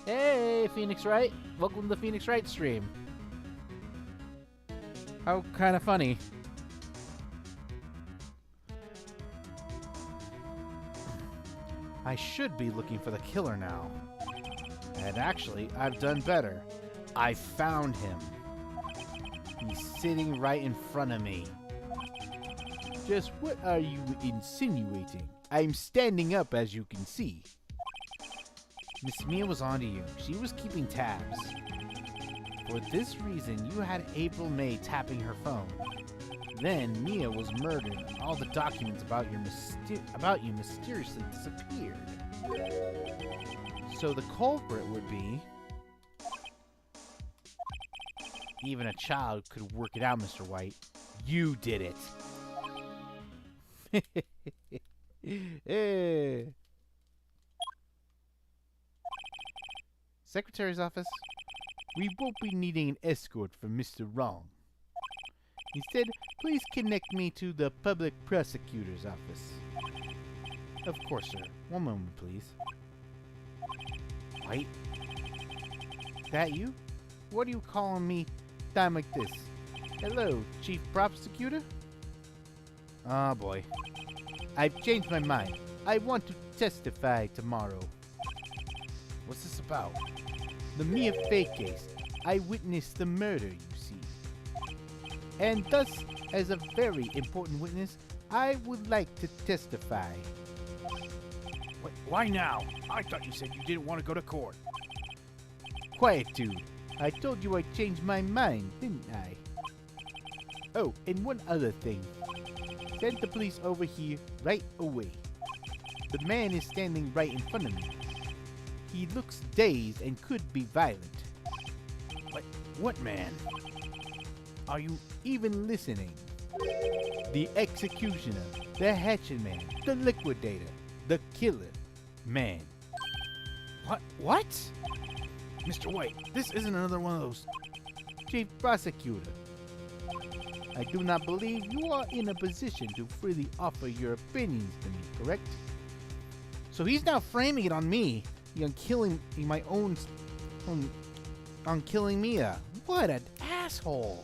Hey, Phoenix Wright. Welcome to the Phoenix Wright stream. How kind of funny. I should be looking for the killer now. And actually, I've done better. I found him. He's sitting right in front of me. Just what are you insinuating? I'm standing up, as you can see. Miss Mia was onto you. She was keeping tabs. For this reason, you had April May tapping her phone. Then Mia was murdered, and all the documents about you mysteriously disappeared. So the culprit would be... Even a child could work it out, Mr. White. You did it. Eh. Secretary's office. We won't be needing an escort from Mr. Wrong. Instead, please connect me to the public prosecutor's office. Of course, sir. One moment, please. White? That you? What are you calling me time like this? Hello, Chief Prosecutor? Ah, boy. I've changed my mind. I want to testify tomorrow. What's this about? The Mia Fey case. I witnessed the murder, you see. And thus, as a very important witness, I would like to testify. Why now? I thought you said you didn't want to go to court. Quiet, dude. I told you I changed my mind, didn't I? Oh, and one other thing. Send the police over here right away. The man is standing right in front of me. He looks dazed and could be violent. What man? Are you even listening? The executioner, the hatchet man, the liquidator, the killer man. What? Mr. White, this isn't another one of those... Chief Prosecutor, I do not believe you are in a position to freely offer your opinions to me, correct? So he's now framing it on me, on killing on killing Mia. What an asshole!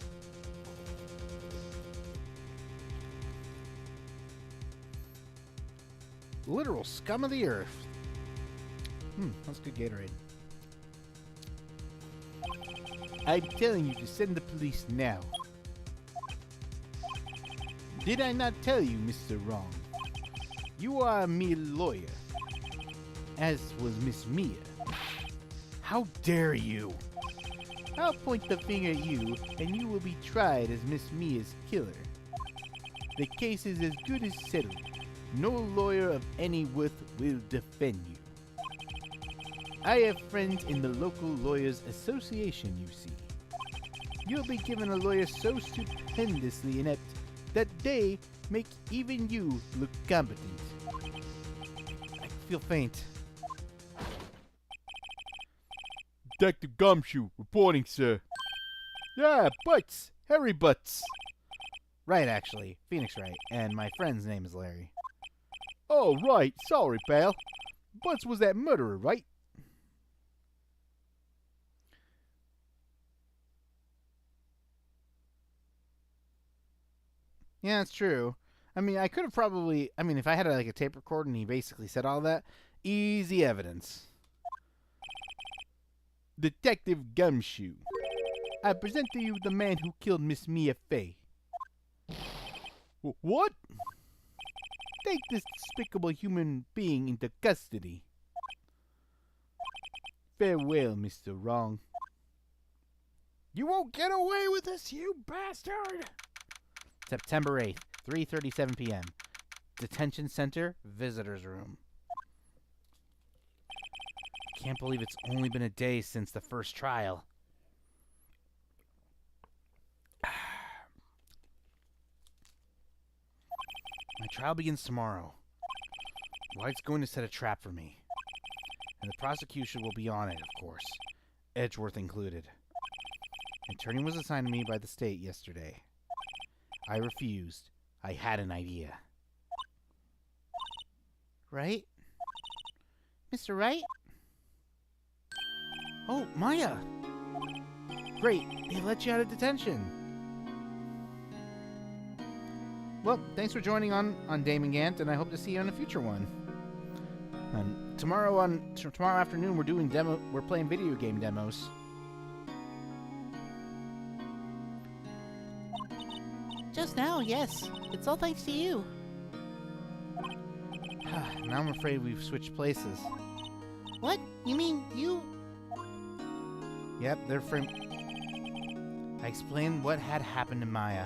Literal scum of the earth. That's good Gatorade. I'm telling you to send the police now. Did I not tell you, Mr. Wrong? You are a mere lawyer, as was Miss Mia. How dare you? I'll point the finger at you, and you will be tried as Miss Mia's killer. The case is as good as settled. No lawyer of any worth will defend you. I have friends in the local lawyers association, you see. You'll be given a lawyer so stupendously inept that they make even you look competent. I feel faint. Detective Gumshoe, reporting, sir. Yeah, Butts. Harry Butts. Right, actually. Phoenix Wright. And my friend's name is Larry. Oh, right. Sorry, pal. Butts was that murderer, right? Yeah, that's true. I mean, I could have probably... I mean, if I had like a tape recorder and he basically said all that, easy evidence. Detective Gumshoe. I present to you the man who killed Miss Mia Fey. What? take this despicable human being into custody. Farewell, Mr. Wrong. You won't get away with this, you bastard! September 8th, 3:37 p.m. Detention Center, Visitors Room. Can't believe it's only been a day since the first trial. My trial begins tomorrow. White's going to set a trap for me. And the prosecution will be on it, of course. Edgeworth included. An attorney was assigned to me by the state yesterday. I refused. I had an idea. Right? Mr. Wright? Oh, Maya! Great, they let you out of detention. Well, thanks for joining on Damon Gant, and I hope to see you on a future one. And tomorrow afternoon, we're playing video game demos. Just now, yes. It's all thanks to you. Now I'm afraid we've switched places. What? You mean you? Yep, they're from... I explained what had happened to Maya.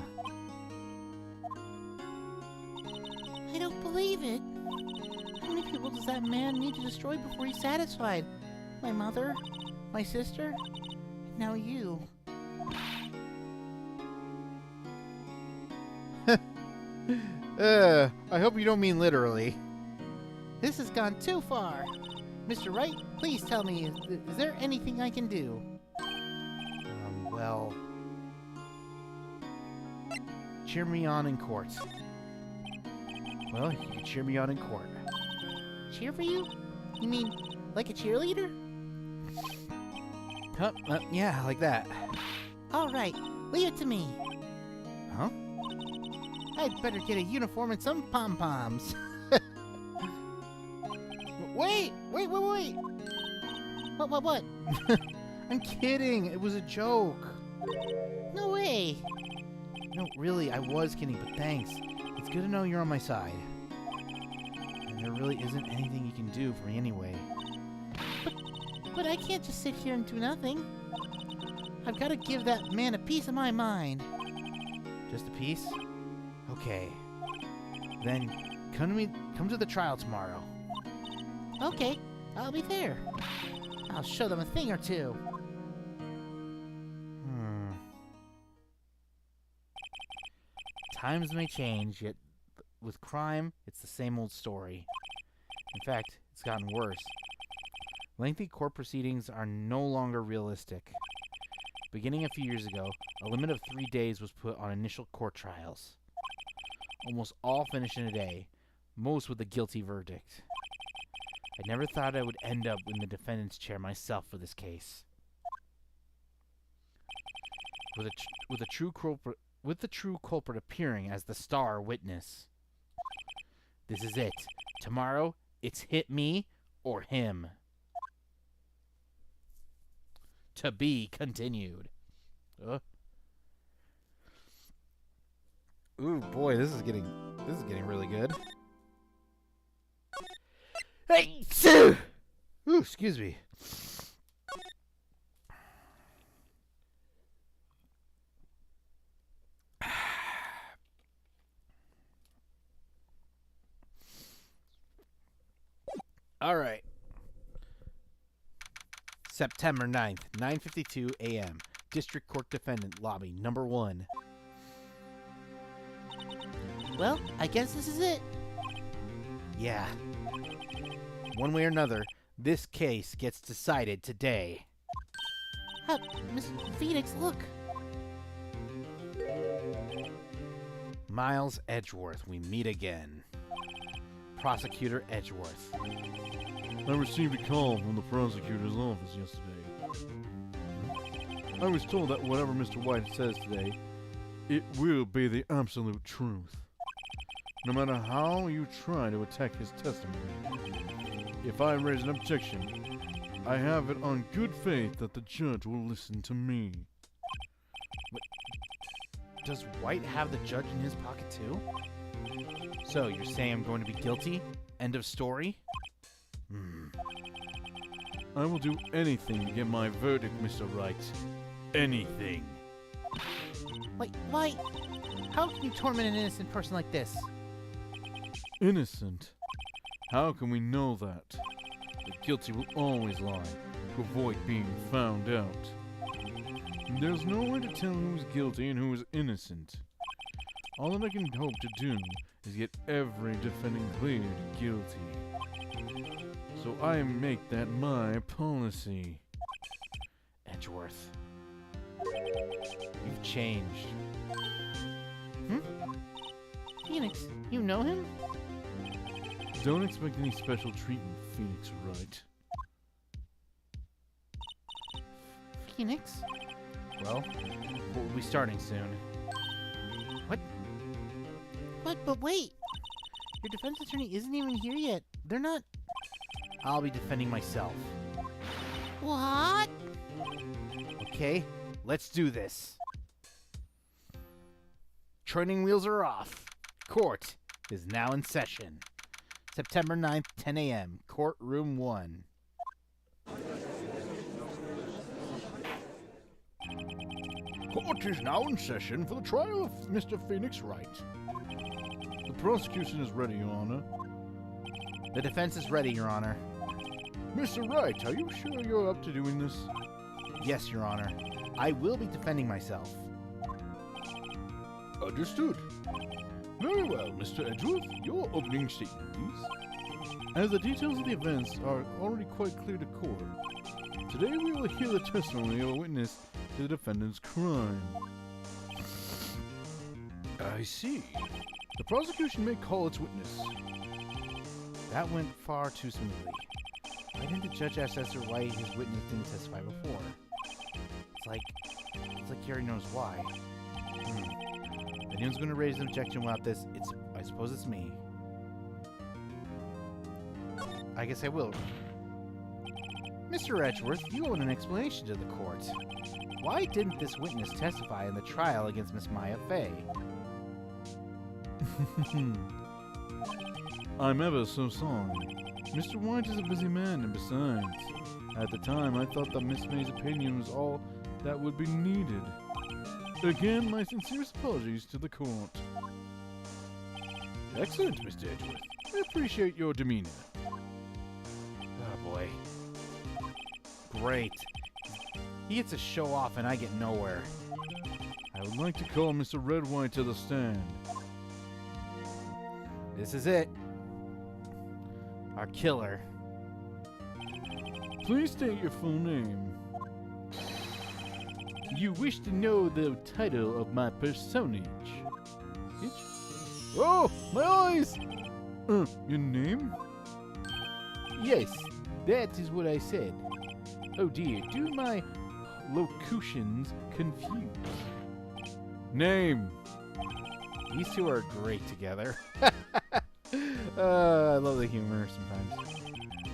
I don't believe it. How many people does that man need to destroy before he's satisfied? My mother? My sister? Now you. I hope you don't mean literally. This has gone too far. Mr. Wright, please tell me, is there anything I can do? Well... Cheer me on in court. Well, you can cheer me on in court. Cheer for you? You mean like a cheerleader? Yeah, like that. All right, leave it to me. Huh? I'd better get a uniform and some pom-poms. Wait! What? I'm kidding. It was a joke. No way. No, really, I was kidding, but thanks. It's good to know you're on my side. And there really isn't anything you can do for me anyway. But I can't just sit here and do nothing. I've got to give that man a piece of my mind. Just a piece? Okay. Then come to the trial tomorrow. Okay, I'll be there. I'll show them a thing or two. Times may change, yet with crime, it's the same old story. In fact, it's gotten worse. Lengthy court proceedings are no longer realistic. Beginning a few years ago, a limit of 3 days was put on initial court trials. Almost all finished in a day, most with a guilty verdict. I never thought I would end up in the defendant's chair myself for this case. With the true culprit appearing as the star witness. This is it. Tomorrow, it's hit me or him. To be continued. Ooh, boy, this is getting really good. Hey, sir! Ooh, excuse me. All right. September 9th, 9:52 a.m. District Court Defendant Lobby, number 1. Well, I guess this is it. Yeah. One way or another, this case gets decided today. Miss Phoenix, look. Miles Edgeworth, we meet again. Prosecutor Edgeworth. I received a call from the prosecutor's office yesterday. I was told that whatever Mr. White says today, it will be the absolute truth. No matter how you try to attack his testimony. If I raise an objection, I have it on good faith that the judge will listen to me. Does White have the judge in his pocket too? So, you're saying I'm going to be guilty? End of story? I will do anything to get my verdict, Mr. Wright. Anything. Wait, why? How can you torment an innocent person like this? Innocent? How can we know that? The guilty will always lie to avoid being found out. There's no way to tell who's guilty and who is innocent. All that I can hope to do is get every defendant cleared guilty. So I make that my policy. Edgeworth. You've changed. Phoenix, you know him? Don't expect any special treatment, Phoenix Wright. Phoenix? Well, we'll be starting soon. But wait! Your defense attorney isn't even here yet. They're not... I'll be defending myself. What? Okay, let's do this. Training wheels are off. Court is now in session. September 9th, 10 a.m., Courtroom 1. Court is now in session for the trial of Mr. Phoenix Wright. The prosecution is ready, Your Honor. The defense is ready, Your Honor. Mr. Wright, are you sure you're up to doing this? Yes, Your Honor. I will be defending myself. Understood. Very well, Mr. Edgeworth. Your opening statement, please. As the details of the events are already quite clear to court, today we will hear the testimony of a witness to the defendant's crime. I see. The prosecution may call its witness. That went far too smoothly. Why didn't the judge ask Esther why his witness didn't testify before? It's like he already knows why. If anyone's going to raise an objection about this, I suppose it's me. I guess I will. Mr. Edgeworth, you owe an explanation to the court. Why didn't this witness testify in the trial against Miss Maya Fey? I'm ever so sorry. Mr. White is a busy man, and besides, at the time I thought that Miss May's opinion was all that would be needed. Again, my sincerest apologies to the court. Excellent, Mr. Edgeworth. I appreciate your demeanor. Oh boy. Great. He gets to show off and I get nowhere. I would like to call Mr. Redwhite to the stand. This is it. Our killer. Please state your full name. You wish to know the title of my personage? Oh, my eyes! Your name? Yes, that is what I said. Oh dear, do my locutions confuse? Name. These two are great together. I love the humor sometimes.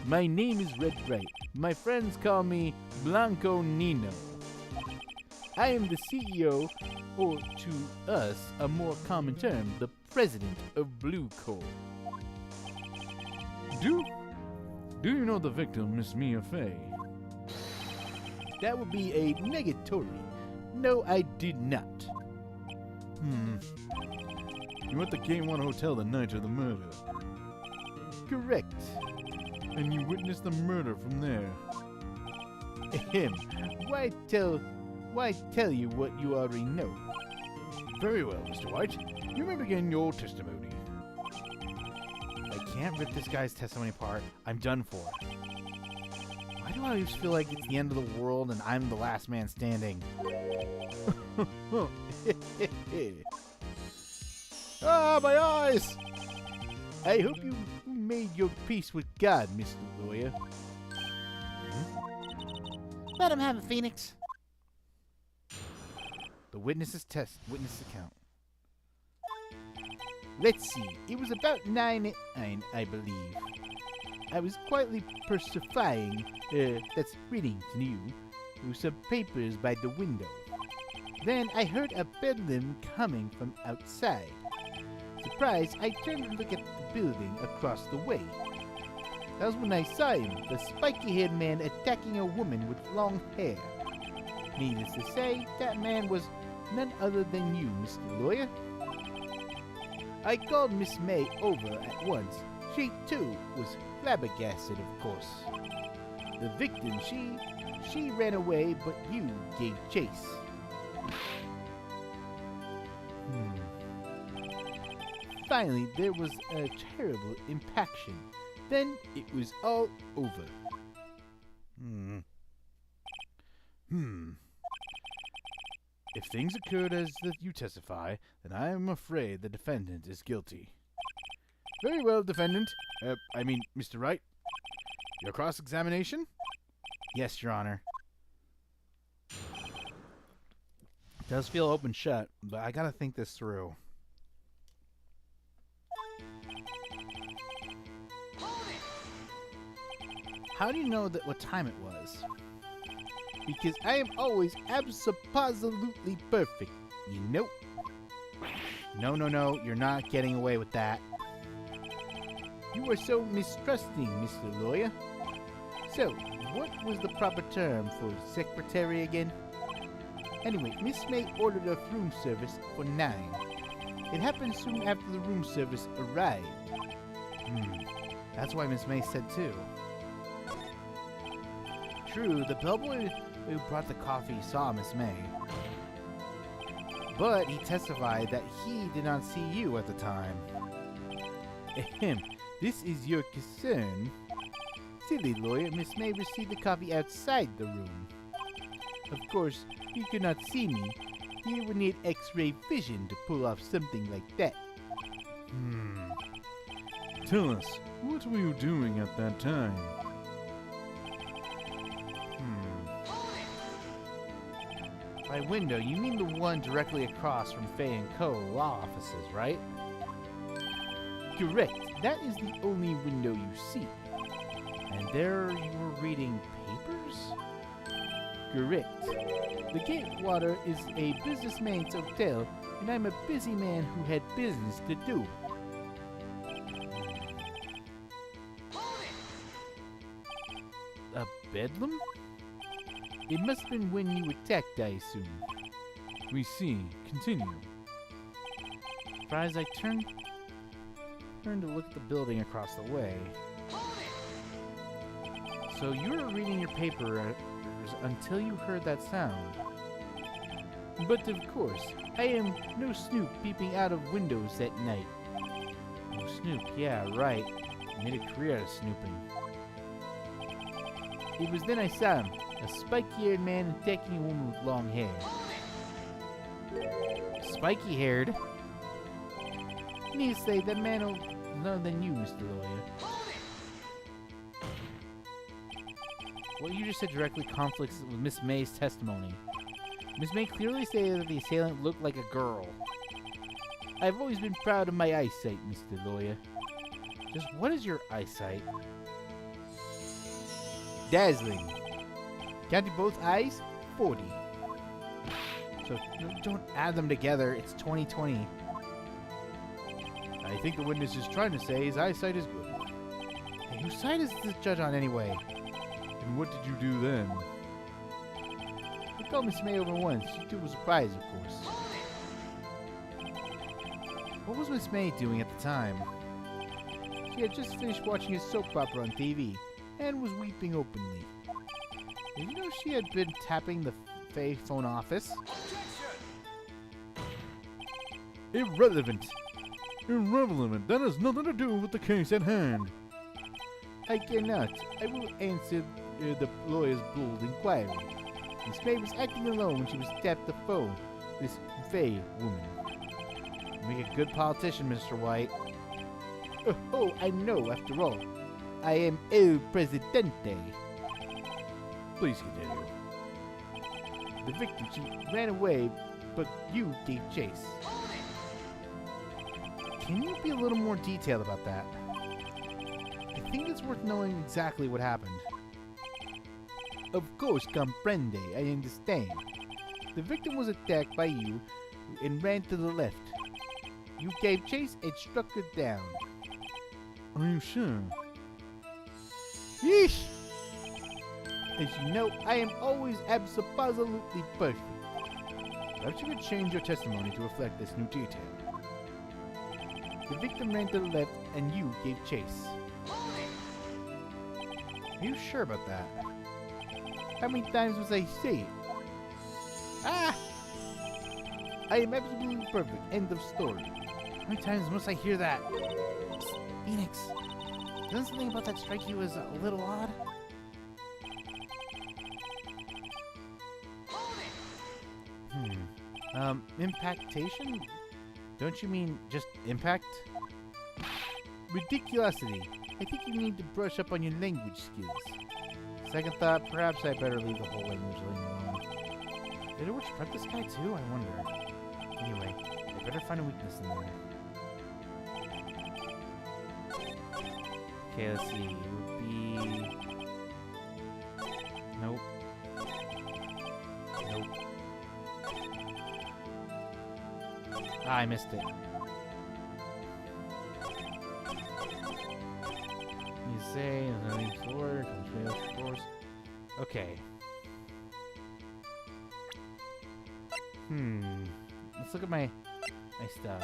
My name is Red Wright. My friends call me Blanco Nino. I am the CEO, or to us, a more common term, the president of Blue Coal. Do you know the victim, Miss Mia Fey? That would be a negatory. No, I did not. You were at the Game 1 Hotel the night of the murder. Correct. And you witnessed the murder from there. Ahem. Why tell you what you already know? Very well, Mr. White. You may begin your testimony. I can't rip this guy's testimony apart. I'm done for. Why do I always feel like it's the end of the world and I'm the last man standing? Ah, my eyes! I hope you made your peace with God, Mr. Lawyer. Let him have it, Phoenix. The witness account. Let's see. It was about 9 at 9, I believe. I was quietly persifying, that's reading to you, through some papers by the window. Then I heard a bedlam coming from outside. Surprised, I turned to look at the building across the way. That was when I saw him, the spiky-haired man attacking a woman with long hair. Needless to say, that man was none other than you, Mr. Lawyer. I called Miss May over at once. She, too, was flabbergasted, of course. The victim, she ran away, but you gave chase. Finally, there was a terrible impaction. Then it was all over. If things occurred as that you testify, then I am afraid the defendant is guilty. Very well, defendant. Mr. Wright. Your cross-examination? Yes, Your Honor. It does feel open shut, but I gotta think this through. How do you know what time it was? Because I am always absolutely perfect, you know? No, you're not getting away with that. You are so mistrusting, Mr. Lawyer. So, what was the proper term for secretary again? Anyway, Miss May ordered a room service for 9. It happened soon after the room service arrived. That's why Miss May said too. True, the bellboy who brought the coffee saw Miss May. But he testified that he did not see you at the time. Ahem, this is your concern? Silly lawyer, Miss May received the coffee outside the room. Of course, he could not see me. He would need X-ray vision to pull off something like that. Tell us, what were you doing at that time? By window, you mean the one directly across from Fay & Co. law offices, right? Correct. That is the only window you see. And there you were reading papers? Correct. The Gatewater is a businessman's hotel, and I'm a busy man who had business to do. A bedlam? It must have been when you attacked, I assume. We see. Continue. As I turned to look at the building across the way. So you were reading your papers until you heard that sound. But of course, I am no snoop peeping out of windows at night. No snoop, yeah, right. Made a career out of snooping. It was then I saw him. A spiky-haired man attacking a woman with long hair. Spiky-haired? Need to say that man will know than you, Mr. Lawyer. What you just said directly conflicts with Miss May's testimony. Miss May clearly stated that the assailant looked like a girl. I've always been proud of my eyesight, Mr. Lawyer. Just what is your eyesight? Dazzling. Counting both eyes, 40. So don't add them together, it's 2020. I think the witness is trying to say his eyesight is good. Hey, whose side is this judge on anyway? And what did you do then? I called Miss May over once. She too was surprised, of course. What was Miss May doing at the time? She had just finished watching a soap opera on TV and was weeping openly. Did you know she had been tapping the Fay phone office? Irrelevant. Irrelevant. That has nothing to do with the case at hand. I cannot. I will answer the lawyer's bold inquiry. Miss May was acting alone when she was tapped the phone. This Fay woman. Make a good politician, Mr. White. Oh, I know, after all. I am El Presidente. Please continue. The victim, she ran away, but you gave chase. Can you be a little more detailed about that? I think it's worth knowing exactly what happened. Of course, comprende, I understand. The victim was attacked by you and ran to the left. You gave chase and struck her down. Are you sure? Yeesh! As you know, I am always absolutely perfect. Perhaps you could change your testimony to reflect this new detail. The victim ran to the left and you gave chase. Are you sure about that? How many times must I say it? Ah! I am absolutely perfect. End of story. How many times must I hear that? Psst, Phoenix, doesn't something about that strike you as a little odd? Impactation? Don't you mean just impact? Ridiculosity. I think you need to brush up on your language skills. Second thought, perhaps I better leave the whole language thing alone. Did it work prep this guy too? I wonder. Anyway, I better find a weakness in there. Okay, let's see. It would be... Nope. Nope. Ah, I missed it. You say, floor, of course. Okay. Let's look at my stuff.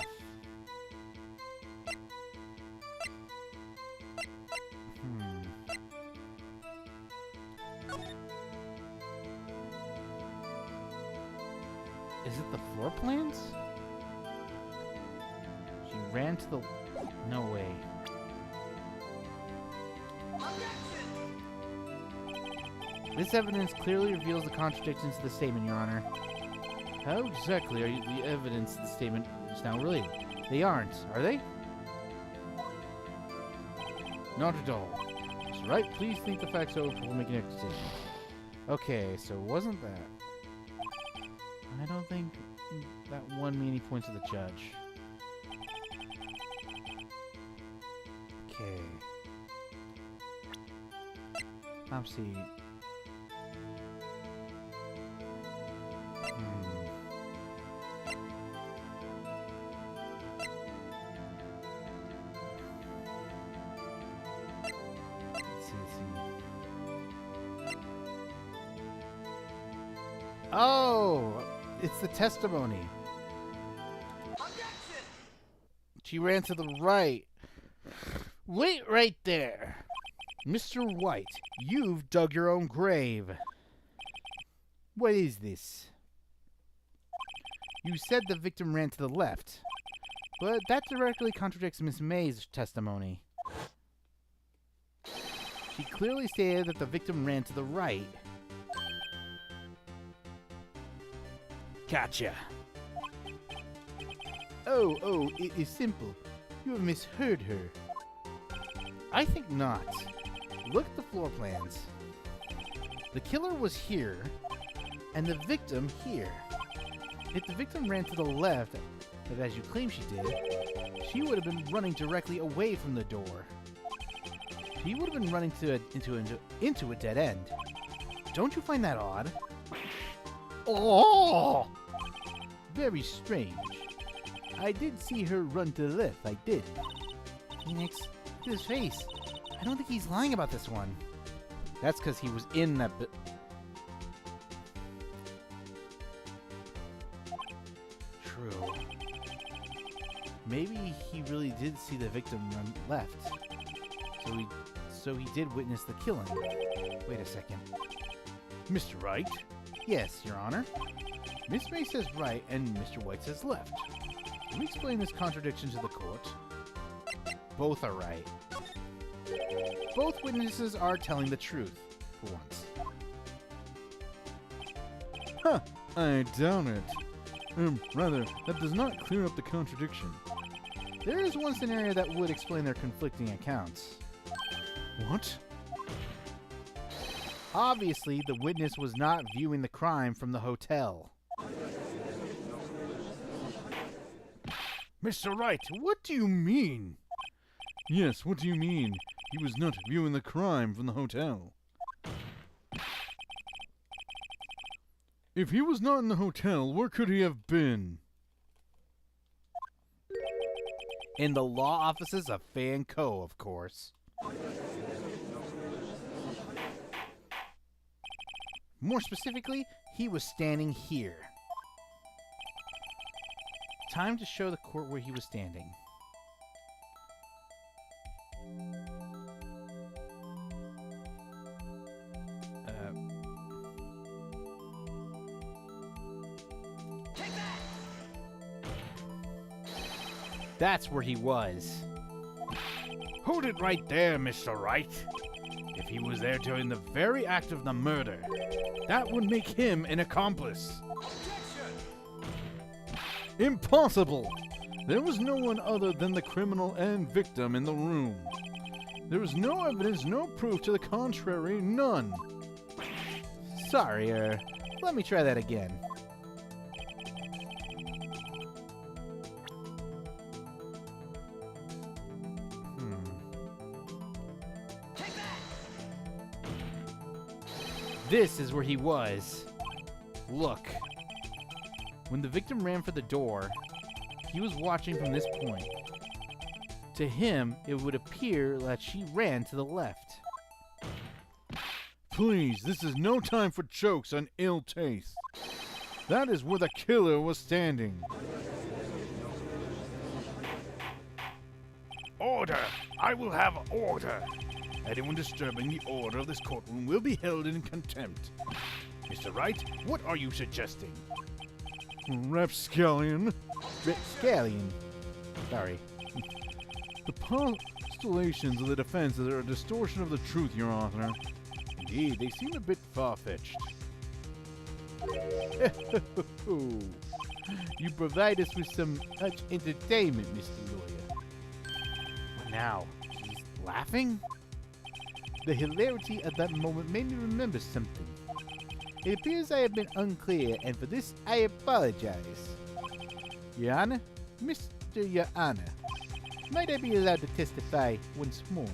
Is it the floor plans? She ran to the... No way. This evidence clearly reveals the contradictions to the statement, Your Honor. How exactly are the evidence to the statement is now related? They aren't, are they? Not at all. Mr. Wright, please think the facts over before making a decision. Okay, so wasn't that... I don't think that won me any points to the judge. Okay. Let's see. Oh! It's the testimony. Objection! She ran to the right. Wait right there. Mr. White, you've dug your own grave. What is this? You said the victim ran to the left, but that directly contradicts Miss May's testimony. She clearly stated that the victim ran to the right. Gotcha. Oh, it is simple. You have misheard her. I think not. Look at the floor plans. The killer was here, and the victim here. If the victim ran to the left, but as you claim she did, she would have been running directly away from the door. She would have been running into a dead end. Don't you find that odd? Oh! Very strange. I did see her run to the left, I did. Phoenix, look at his face. I don't think he's lying about this one. That's because he was in that True. Maybe he really did see the victim run left. So he did witness the killing. Wait a second. Mr. Wright? Yes, Your Honor. Miss May says right and Mr. White says left. Can we explain this contradiction to the court? Both are right. Both witnesses are telling the truth, for once. Huh, I doubt it. Rather, that does not clear up the contradiction. There is one scenario that would explain their conflicting accounts. What? Obviously, the witness was not viewing the crime from the hotel. Mr. Wright, what do you mean? Yes, what do you mean? He was not viewing the crime from the hotel. If he was not in the hotel, where could he have been? In the law offices of Fan Co., of course. More specifically, he was standing here. Time to show the court where he was standing. That's where he was. Hold it right there, Mr. Wright. If he was there during the very act of the murder, that would make him an accomplice. Impossible! There was no one other than the criminal and victim in the room. There was no evidence, no proof to the contrary, none. Sorry, let me try that again. This is where he was. Look. When the victim ran for the door, he was watching from this point. To him, it would appear that she ran to the left. Please, this is no time for jokes on ill taste. That is where the killer was standing. Order! I will have order! Anyone disturbing the order of this courtroom will be held in contempt. Mr. Wright, what are you suggesting? Rapscallion. Rapscallion. Sorry. The postulations of the defense are a distortion of the truth, Your Honor. Indeed, they seem a bit far-fetched. You provide us with some much entertainment, Mr. Lawyer. What now? He's laughing? The hilarity at that moment made me remember something. It appears I have been unclear, and for this I apologize. Your Honor, Mr. Your Honor, might I be allowed to testify once more?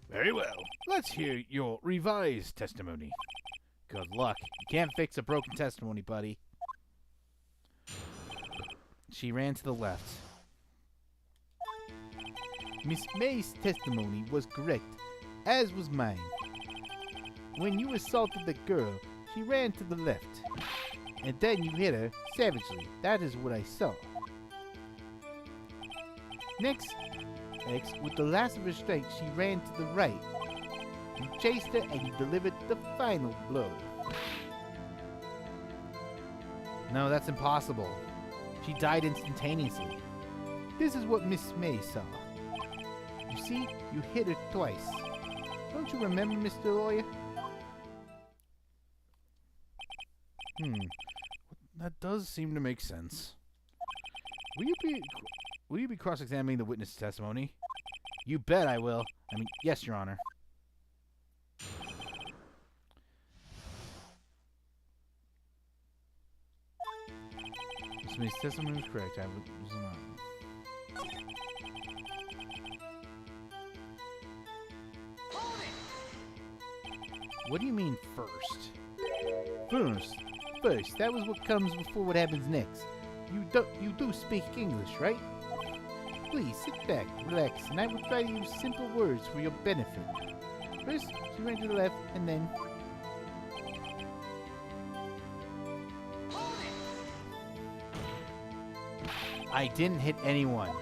Very well. Let's hear your revised testimony. Good luck. You can't fix a broken testimony, buddy. She ran to the left. Miss May's testimony was correct, as was mine. When you assaulted the girl, she ran to the left. And then you hit her savagely. That is what I saw. Next, with the last of her strength, she ran to the right. You chased her and you delivered the final blow. No, that's impossible. She died instantaneously. This is what Miss May saw. You see, you hit her twice. Don't you remember, Mr. Lawyer? That does seem to make sense. Will you be cross-examining the witness testimony? You bet I will. I mean, yes, Your Honor. Miss May's testimony was correct. I was not. What do you mean first? First, that was what comes before what happens next. You do speak English, right? Please sit back, relax, and I will try to use simple words for your benefit. First, she went to the left, and then... I didn't hit anyone.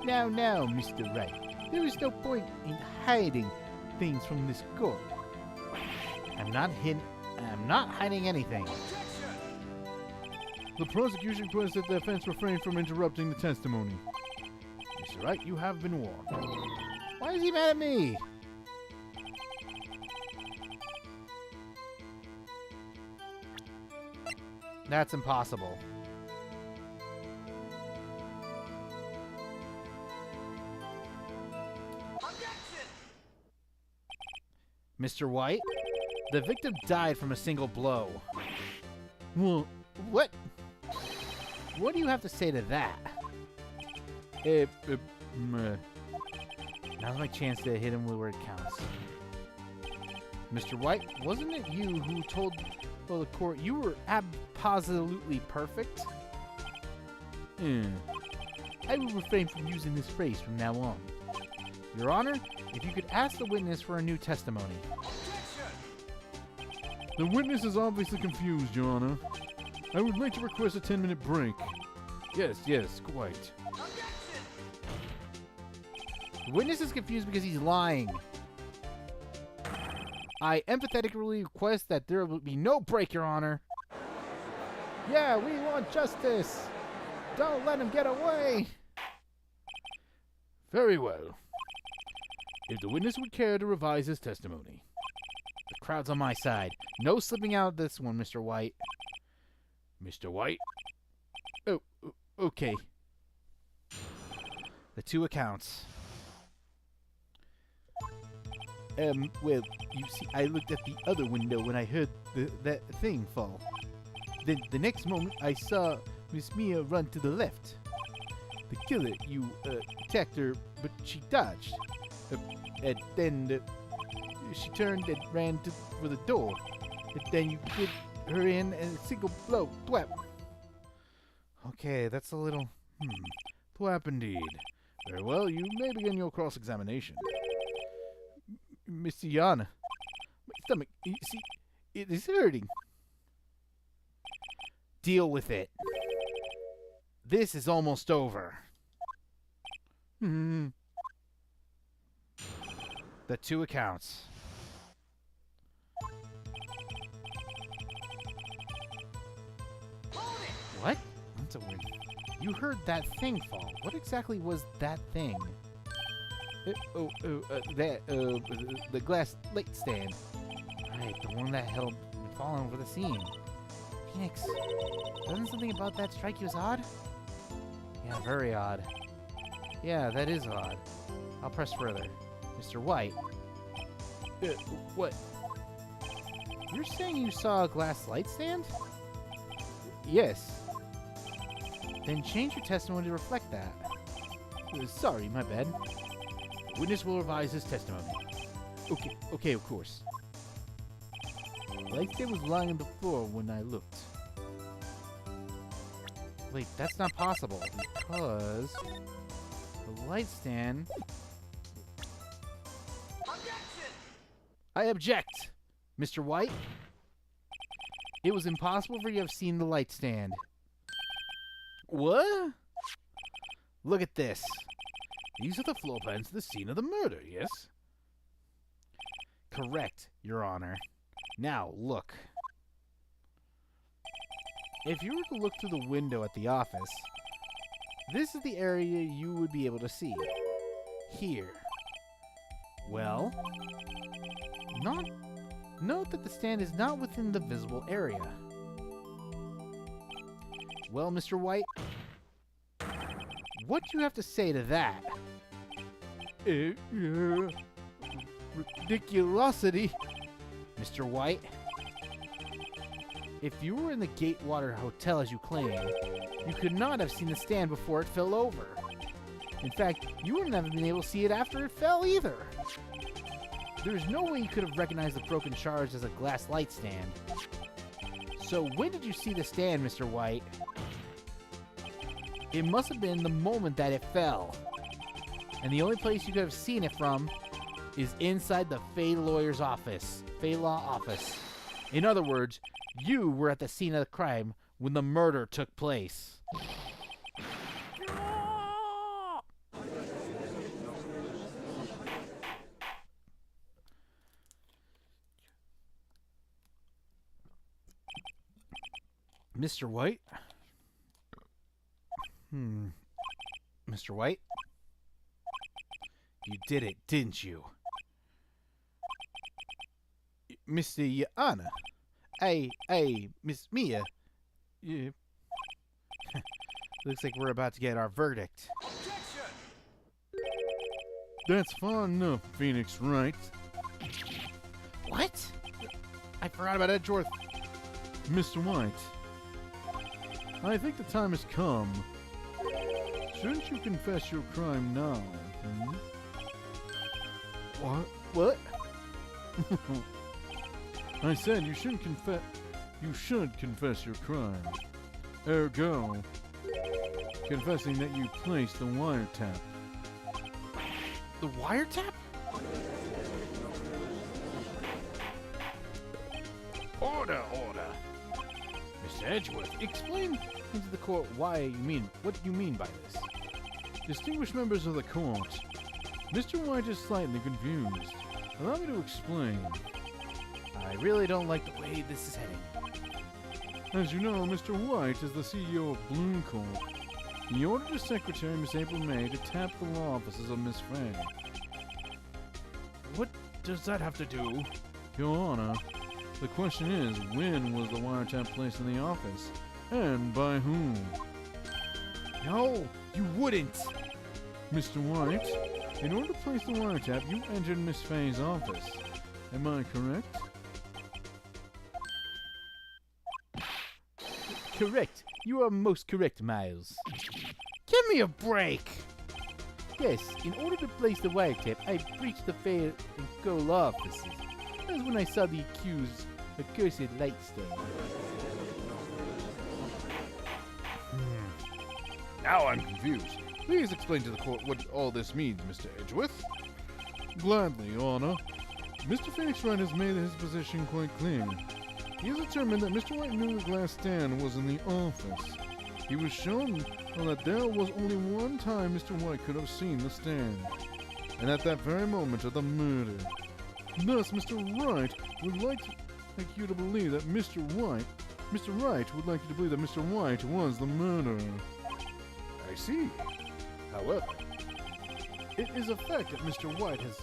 Now, Mr. Wright. There is no point in hiding things from this court. I'm not hiding anything. The prosecution requests that the defense refrain from interrupting the testimony. Mr. Wright, you have been warned. Why is he mad at me? That's impossible. Mr. White, the victim died from a single blow. Well, What? What do you have to say to that? Now's my chance to hit him where it counts. Mr. White, wasn't it you who told the court you were absolutely perfect? I will refrain from using this phrase from now on. Your Honor, if you could ask the witness for a new testimony. The witness is obviously confused, Your Honor. I would like to request a 10-minute break. Yes, quite. The witness is confused because he's lying. I empathetically request that there will be no break, Your Honor. Yeah, we want justice. Don't let him get away. Very well. If the witness would care to revise his testimony. The crowd's on my side. No slipping out of this one, Mr. White. Mr. White? Oh, okay. The 2 accounts. Well, you see, I looked at the other window when I heard that thing fall. Then the next moment, I saw Miss Mia run to the left. The killer, you attacked her, but she dodged. And then she turned and ran for the door. And then you hit her in a single blow. Thwap. Okay, that's a little... Thwap indeed. Very well, you may begin your cross-examination. Mr. Yana, my stomach, you see, it is hurting. Deal with it. This is almost over. The 2 accounts. What? That's a weird... You heard that thing fall. What exactly was that thing? The glass light stand. Right, the one that had fallen over the scene. Phoenix, doesn't something about that strike you as odd? Yeah, very odd. Yeah, that is odd. I'll press further. Mr. White. What? You're saying you saw a glass light stand? Yes. Then change your testimony to reflect that. Sorry, my bad. Witness will revise his testimony. Okay, of course. The light stand was lying on the floor when I looked. Wait, that's not possible, because the light stand... I object, Mr. White. It was impossible for you to have seen the light stand. What? Look at this. These are the floor plans of the scene of the murder, yes? Correct, Your Honor. Now, look. If you were to look through the window at the office, this is the area you would be able to see. Here. Well, note that the stand is not within the visible area. Well, Mr. White, what do you have to say to that? Ridiculosity, Mr. White. If you were in the Gatewater Hotel as you claim, you could not have seen the stand before it fell over. In fact, you wouldn't have been able to see it after it fell either. There's no way you could have recognized the broken shards as a glass light stand. So when did you see the stand, Mr. White? It must have been the moment that it fell. And the only place you could have seen it from is inside the Fay lawyer's office. Fay law office. In other words, you were at the scene of the crime when the murder took place. Mr. White? Mr. White? You did it, didn't you? Mr. Yana? Hey, Miss Mia? Yeah. Looks like we're about to get our verdict. That's far enough, Phoenix Wright. What? I forgot about Edgeworth. Mr. White, I think the time has come. Shouldn't you confess your crime now? What? I said you shouldn't confess. You should confess your crime. Ergo, confessing that you placed the wiretap. The wiretap? Order, order. Mr. Edgeworth, Explain into the court what you mean by this. Distinguished members of the court, Mr. White is slightly confused. Allow me to explain. I really don't like the way this is heading. As you know, Mr. White is the CEO of Bloom Corp. He ordered his secretary, Miss April May, to tap the law offices of Miss Fay. what does that have to do? Your Honor, the question is, when was the wiretap placed in the office? And by whom? No, you wouldn't. Mr. White, in order to place the wiretap, you entered Miss Fay's office. Am I correct? Correct. You are most correct, Miles. Give me a break! Yes, in order to place the wiretap, I breached the Fair and Co. law offices. That was when I saw the accused accursed light stand. Now I'm confused. Please explain to the court what all this means, Mr. Edgeworth. Gladly, Your Honor. Mr. Phoenix Wright has made his position quite clear. He has determined that Mr. White knew the glass stand was in the office. He was shown that there was only one time Mr. White could have seen the stand, and at that very moment of the murder. Thus, Mr. Wright would like you to believe that Mr. Wright would like you to believe that Mr. White was the murderer. I see. However, It is a fact that Mr. White has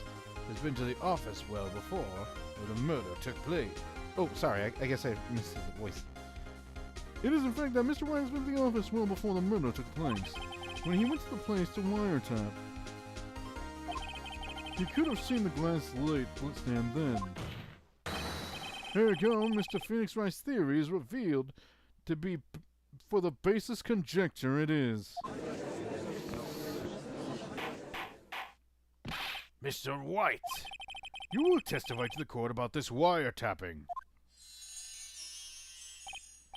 been to the office well before where the murder took place. Oh, sorry, I guess I missed the voice. It is in fact that Mr. White has been to the office well before the murder took place. When he went to the place to wiretap, he could have seen the glass light stand then. Here we go, Mr. Phoenix Wright's theory is revealed to be for the basest conjecture it is. Mr. White, you will testify to the court about this wiretapping.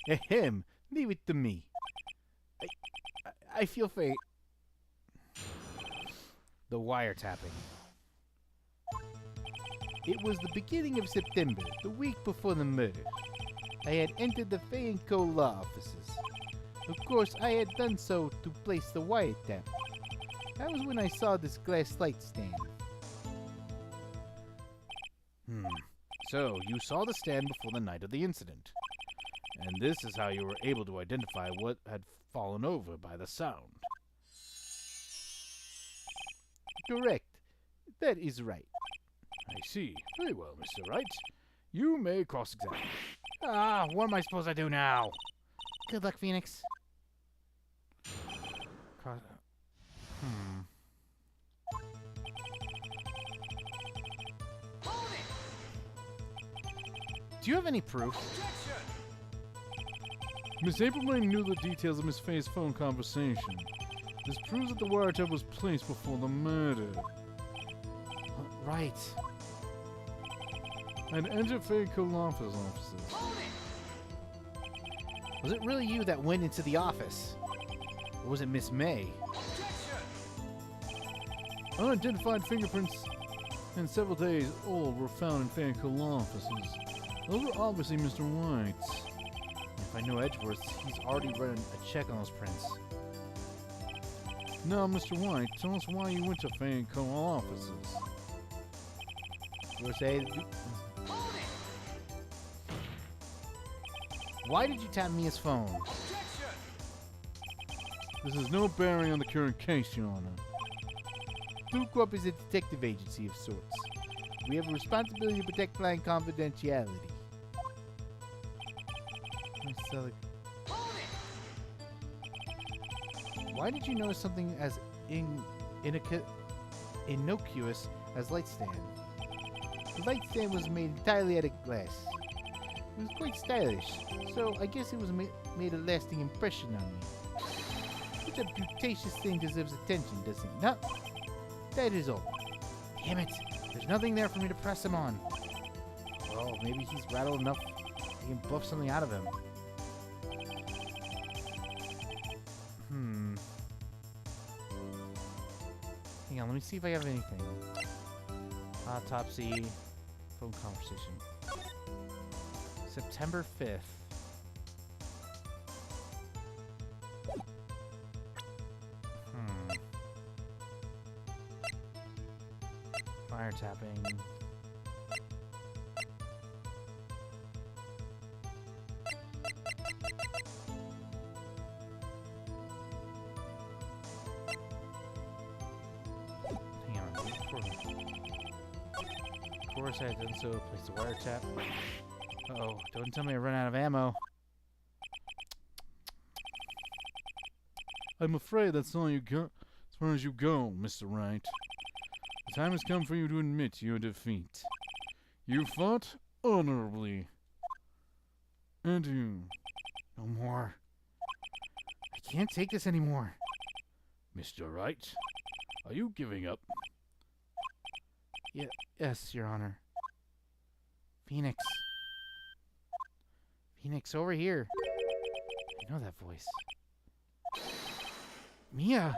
Ahem, leave it to me. I feel faint. The wiretapping. It was the beginning of September, the week before the murder. I had entered the Fay & Co. law offices. Of course, I had done so to place the wiretap. That was when I saw this glass light stand. So, you saw the stand before the night of the incident. And this is how you were able to identify what had fallen over by the sound. Correct. That is right. I see. Very well, Mr. Wright. You may cross-examine. What am I supposed to do now? Good luck, Phoenix. Do you have any proof? Miss April May knew the details of Miss Fay's phone conversation. This proves that the wiretap was placed before the murder. Right. And entered Fay & Co. offices. Was it really you that went into the office? Or was it Miss May? Unidentified fingerprints and several days old were found in Fay & Co. offices. Those were obviously Mr. White's. If I know Edgeworth, he's already run a check on those prints. Now, Mr. White, tell us why you went to Fay & Co. offices. Why did you tap me his phone? This has no bearing on the current case, Your Honor. Blue Corp is a detective agency of sorts. We have a responsibility to protect client confidentiality. Why did you notice something as innocuous as light stand? The light stand was made entirely out of glass. It was quite stylish, so I guess it was made a lasting impression on me. Such a beauticious thing deserves attention, does it not? That is all. Damn it! There's nothing there for me to press him on. Well, maybe he's rattled enough we can buff something out of him. Hang on, let me see if I have anything. Autopsy. Phone conversation. September 5th. Wiretapping. Hang on. Of course I had done so. Place the wiretap. Uh-oh. Don't tell me I run out of ammo. I'm afraid that's all you got as far as you go, Mr. Wright. The time has come for you to admit your defeat. You fought honorably. And you. No more. I can't take this anymore. Mr. Wright, are you giving up? Yes, Your Honor. Phoenix. Phoenix, over here. I know that voice. Mia!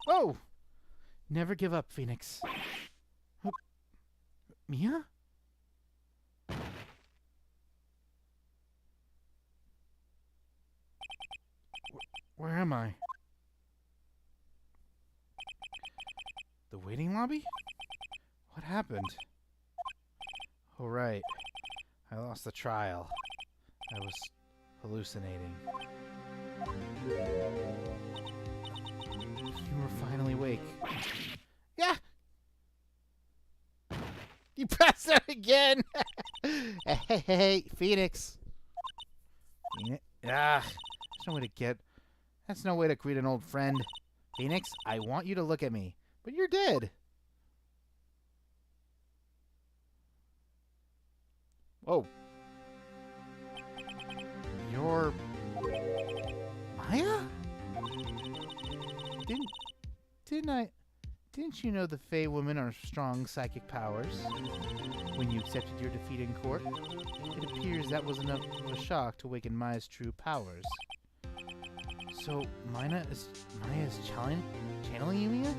Whoa! Never give up, Phoenix. Oh. Mia? Where am I? The waiting lobby? What happened? Oh, right. I lost the trial. I was hallucinating. You were finally awake. Yeah! You passed out again! Hey, Phoenix. That's no way to get... That's no way to greet an old friend. Phoenix, I want you to look at me. But you're dead. Whoa. You're... Maya? Didn't you know the Fey women are strong psychic powers? When you accepted your defeat in court, it appears that was enough of a shock to awaken Maya's true powers. So, Maya is channeling you, Mia?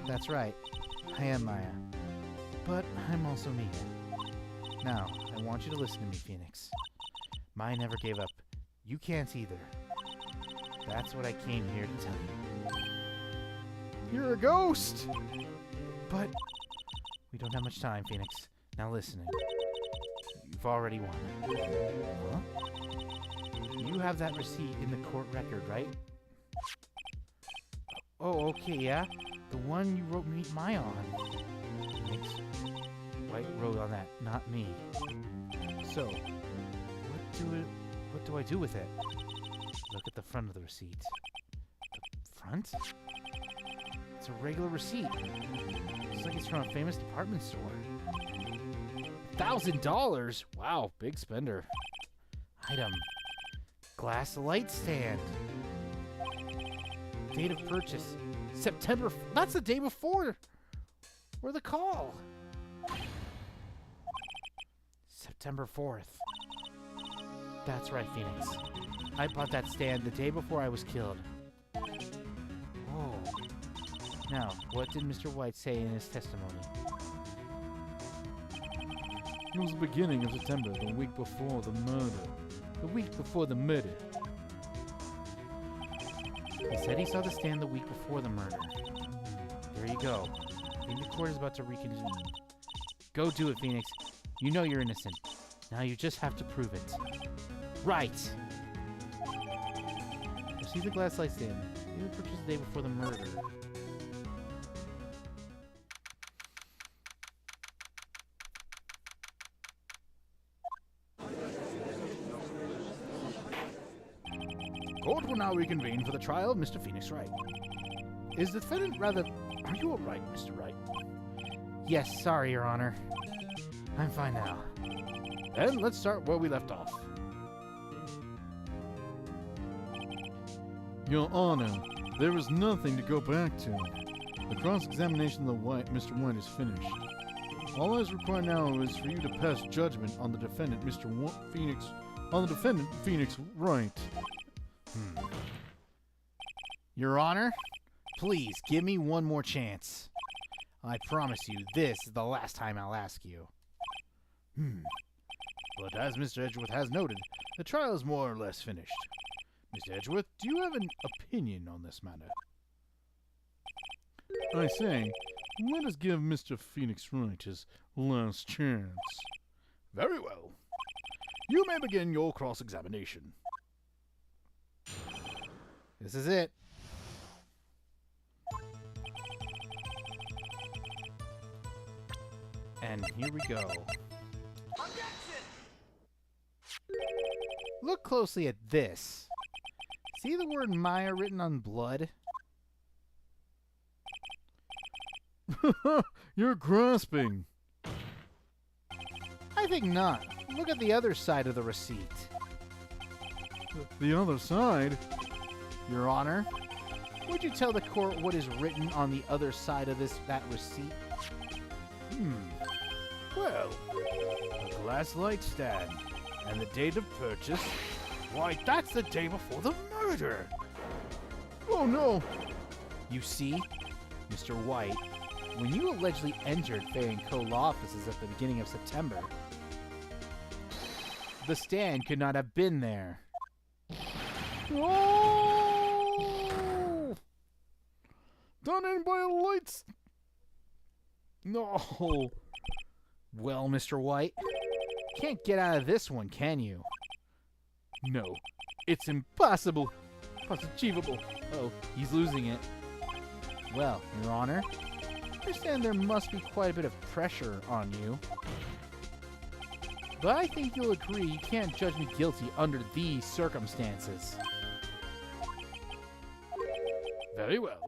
That's right. I am Maya. But I'm also Mia. Now, I want you to listen to me, Phoenix. Maya never gave up. You can't either. That's what I came here to tell you. You're a ghost! But we don't have much time, Phoenix. Now listen. You've already won. Huh? You have that receipt in the court record, right? Oh, okay, yeah? The one you wrote Meet Maya on. Phoenix. White wrote on that, not me. So, what do I do with it? Look at the front of the receipt. The front? It's a regular receipt. Looks like it's from a famous department store. $1,000? Wow, big spender. Item. Glass light stand. Date of purchase. September... That's the day before! Or the call. September 4th. That's right, Phoenix. I bought that stand the day before I was killed. Whoa. Now, what did Mr. White say in his testimony? It was the beginning of September, the week before the murder. The week before the murder. He said he saw the stand the week before the murder. There you go. I think the court is about to reconvene. Go do it, Phoenix. You know you're innocent. Now you just have to prove it. Right! You see the glass light stand. You purchased the day before the murder. Court will now reconvene for the trial of Mr. Phoenix Wright. Is the defendant rather... Are you alright, Mr. Wright? Yes, sorry, Your Honor. I'm fine now. Then let's start where we left off. Your Honor, there is nothing to go back to. The cross-examination of Mr. White is finished. All that is required now is for you to pass judgment on the defendant, Phoenix Wright. Your Honor, Please, give me one more chance. I promise you, this is the last time I'll ask you. But as Mr. Edgeworth has noted, the trial is more or less finished. Mr. Edgeworth, do you have an opinion on this matter? I say, let us give Mr. Phoenix Wright his last chance. Very well. You may begin your cross-examination. This is it. And here we go. Look closely at this. See the word Maya written on blood? You're grasping. I think not. Look at the other side of the receipt. The other side? Your Honor, would you tell the court what is written on the other side of that receipt? Well, a glass light stand. And the date of purchase? Why, that's the day before the murder! Oh no! You see, Mr. White, when you allegedly entered Fay & Co. law offices at the beginning of September, the stand could not have been there. Oh! Done in by a lights. No. Well, Mr. White, can't get out of this one, can you? No. It's impossible. Achievable. Oh, he's losing it. Well, Your Honor, I understand there must be quite a bit of pressure on you. But I think you'll agree you can't judge me guilty under these circumstances. Very well.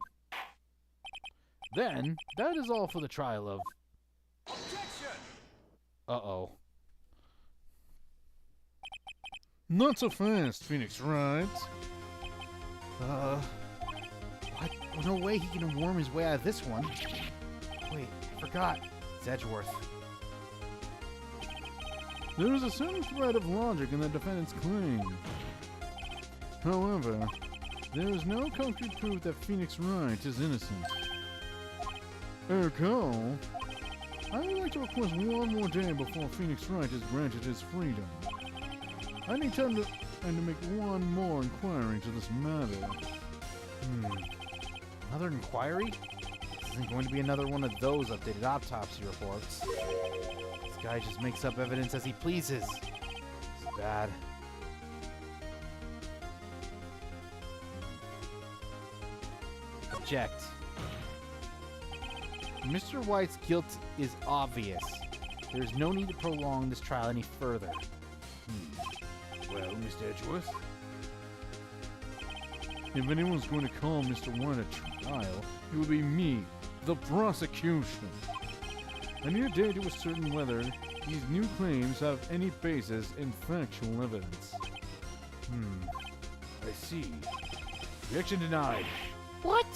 Then, that is all for the trial of... Objection! Uh-oh. Not so fast, Phoenix Wright. What? No way he can worm his way out of this one. Wait, I forgot. It's Edgeworth. There is a certain thread of logic in the defendant's claim. However, there is no concrete proof that Phoenix Wright is innocent. Ergo, I would like to request one more day before Phoenix Wright is granted his freedom. I need time to make one more inquiry into this matter. Another inquiry? This isn't going to be another one of those updated autopsy reports. This guy just makes up evidence as he pleases. It's bad. Object. Mr. White's guilt is obvious. There is no need to prolong this trial any further. Well, Mr. Edgeworth? If anyone's going to call Mr. White a trial, it will be me, the prosecution. I need a day to ascertain whether these new claims have any basis in factual evidence. I see. Objection denied. What?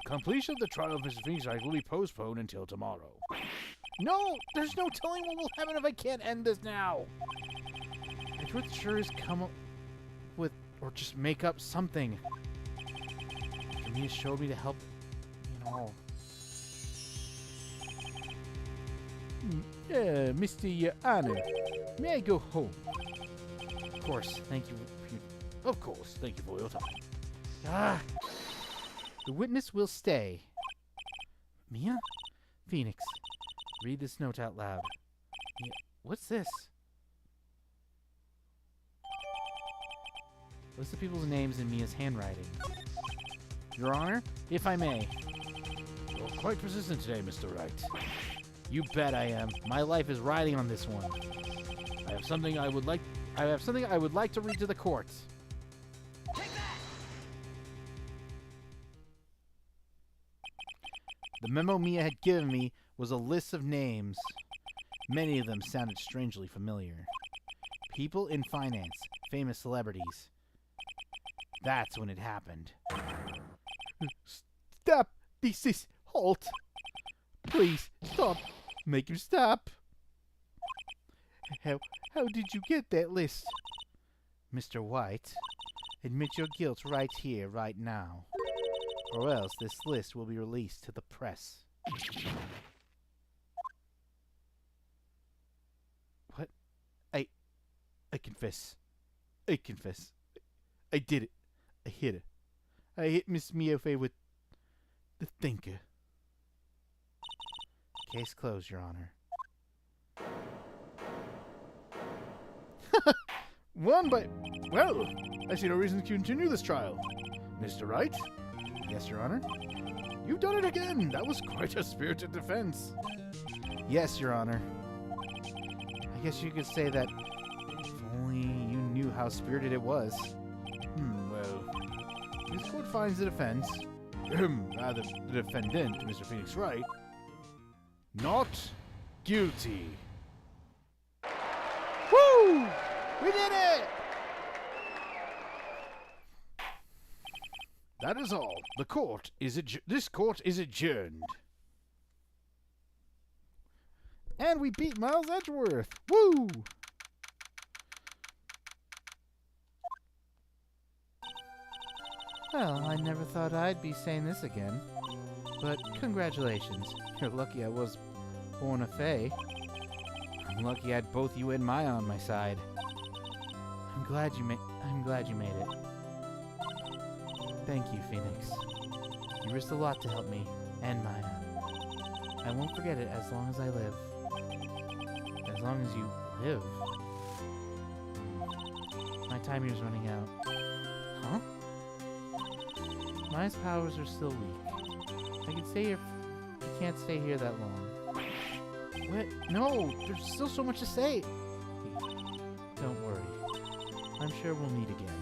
Completion of the trial of Mr. Phoenix Wright will be postponed until tomorrow. No! There's no telling what will happen if I can't end this now! Edgeworth sure has come up with, or just make up something. Jamia showed me to help, Mr. Your Honor, may I go home? Of course, thank you. Of course, thank you for your time. Ah! The witness will stay. Mia? Phoenix, read this note out loud. Mia, what's this? List the people's names in Mia's handwriting. Your Honor, if I may. You're quite persistent today, Mr. Wright. You bet I am. My life is riding on this one. I have something I would like to read to the court. The memo Mia had given me was a list of names. Many of them sounded strangely familiar. People in finance, famous celebrities. That's when it happened. Stop! This is halt! Please, stop! Make him stop! How did you get that list? Mr. White, Admit your guilt right here, right now. Or else this list will be released to the press. What? I confess. I confess. I did it. I hit her. I hit Miss Miofe with the thinker. Case closed, Your Honor. Won by... Well, I see no reason to continue this trial. Mr. Wright? Yes, Your Honor? You've done it again. That was quite a spirited defense. Yes, Your Honor. I guess you could say that if only you knew how spirited it was. Well, this court finds the defense, rather the defendant, Mr. Phoenix Wright, not guilty. Woo! We did it! That is all. This court is adjourned. And we beat Miles Edgeworth! Woo! Well, I never thought I'd be saying this again. But congratulations. You're lucky I was born a Fae. I'm lucky I had both you and Maya on my side. I'm glad you made it. Thank you, Phoenix. You risked a lot to help me and Maya. I won't forget it as long as I live. As long as you live. My time here's running out. Huh? Maya's powers are still weak. I can stay here. I can't stay here that long. What? No! There's still so much to say! Don't worry. I'm sure we'll meet again.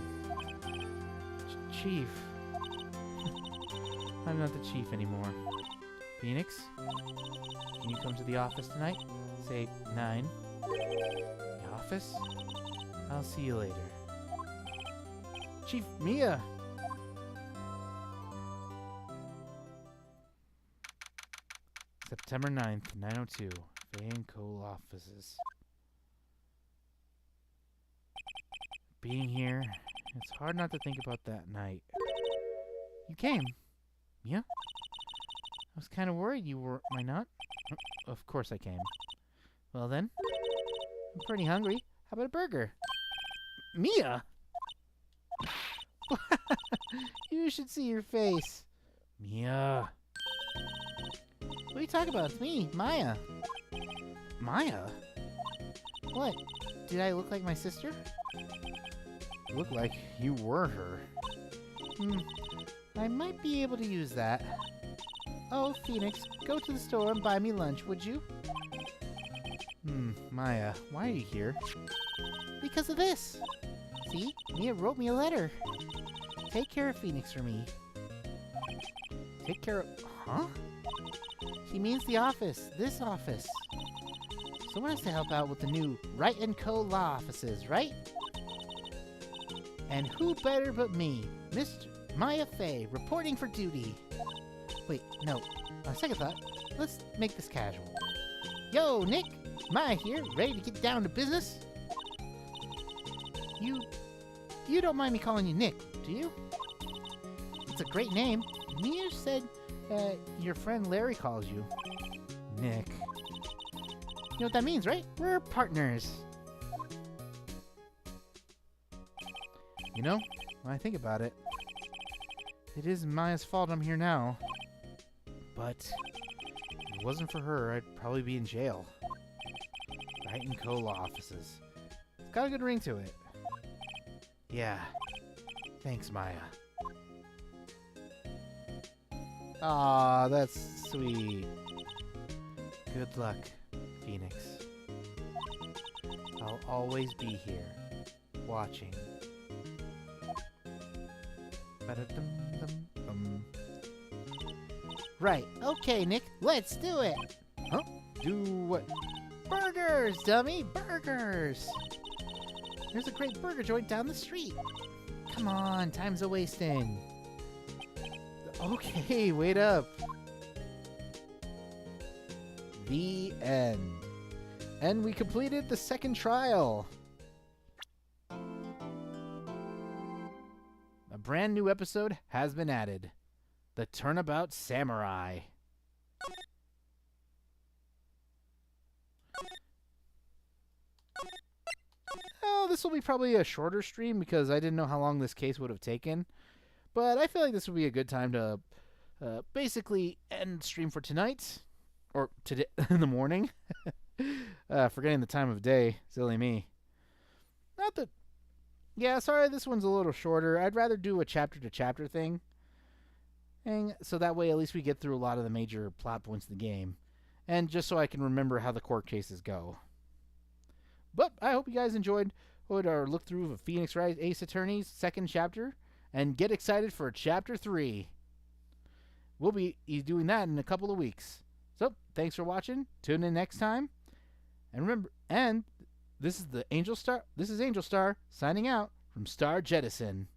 Chief. I'm not the chief anymore. Phoenix? Can you come to the office tonight? Say 9. The office? I'll see you later. Chief Mia! September 9th, 9:02. Faye and Cole offices. Being here, it's hard not to think about that night. You came. Yeah? I was kind of worried you were, am I not? Of course I came. Well then, I'm pretty hungry. How about a burger? Mia! You should see your face. Mia. What are you talking about? It's me, Maya. Maya? What? Did I look like my sister? Looked like you were her. I might be able to use that. Oh, Phoenix, go to the store and buy me lunch, would you? Maya, why are you here? Because of this. See, Mia wrote me a letter. Take care of Phoenix for me. Take care of... Huh? She means the office. This office. Someone has to help out with the new Wright & Co. law offices, right? And who better but me, Mr. Maya Fey, reporting for duty. Wait, no. On second thought, let's make this casual. Yo, Nick! Maya here, ready to get down to business? You don't mind me calling you Nick, do you? It's a great name. Mia said your friend Larry calls you Nick. You know what that means, right? We're partners. You know, when I think about it, it is Maya's fault I'm here now. But if it wasn't for her, I'd probably be in jail. Right in Cola offices. It's got a good ring to it. Yeah. Thanks, Maya. Aw, that's sweet. Good luck, Phoenix. I'll always be here, watching. Ba-da-dum-dum-dum. Right, okay, Nick, let's do it! Huh? Do what? Burgers, dummy! Burgers! There's a great burger joint down the street. Come on, time's a-wasting. Okay, wait up. The end. And we completed the second trial. brand new episode has been added. The Turnabout Samurai. Oh, this will be probably a shorter stream because I didn't know how long this case would have taken. But I feel like this would be a good time to basically end stream for tonight. Or today in the morning. Forgetting the time of day. Silly me. Not that... Yeah, sorry, this one's a little shorter. I'd rather do a chapter-to-chapter thing. And so that way at least we get through a lot of the major plot points of the game. And just so I can remember how the court cases go. But I hope you guys enjoyed our look through of Phoenix Wright Ace Attorney's second chapter. And get excited for Chapter 3. We'll be doing that in a couple of weeks. So, thanks for watching. Tune in next time. And remember, this is Angel Star signing out from Star Jettison.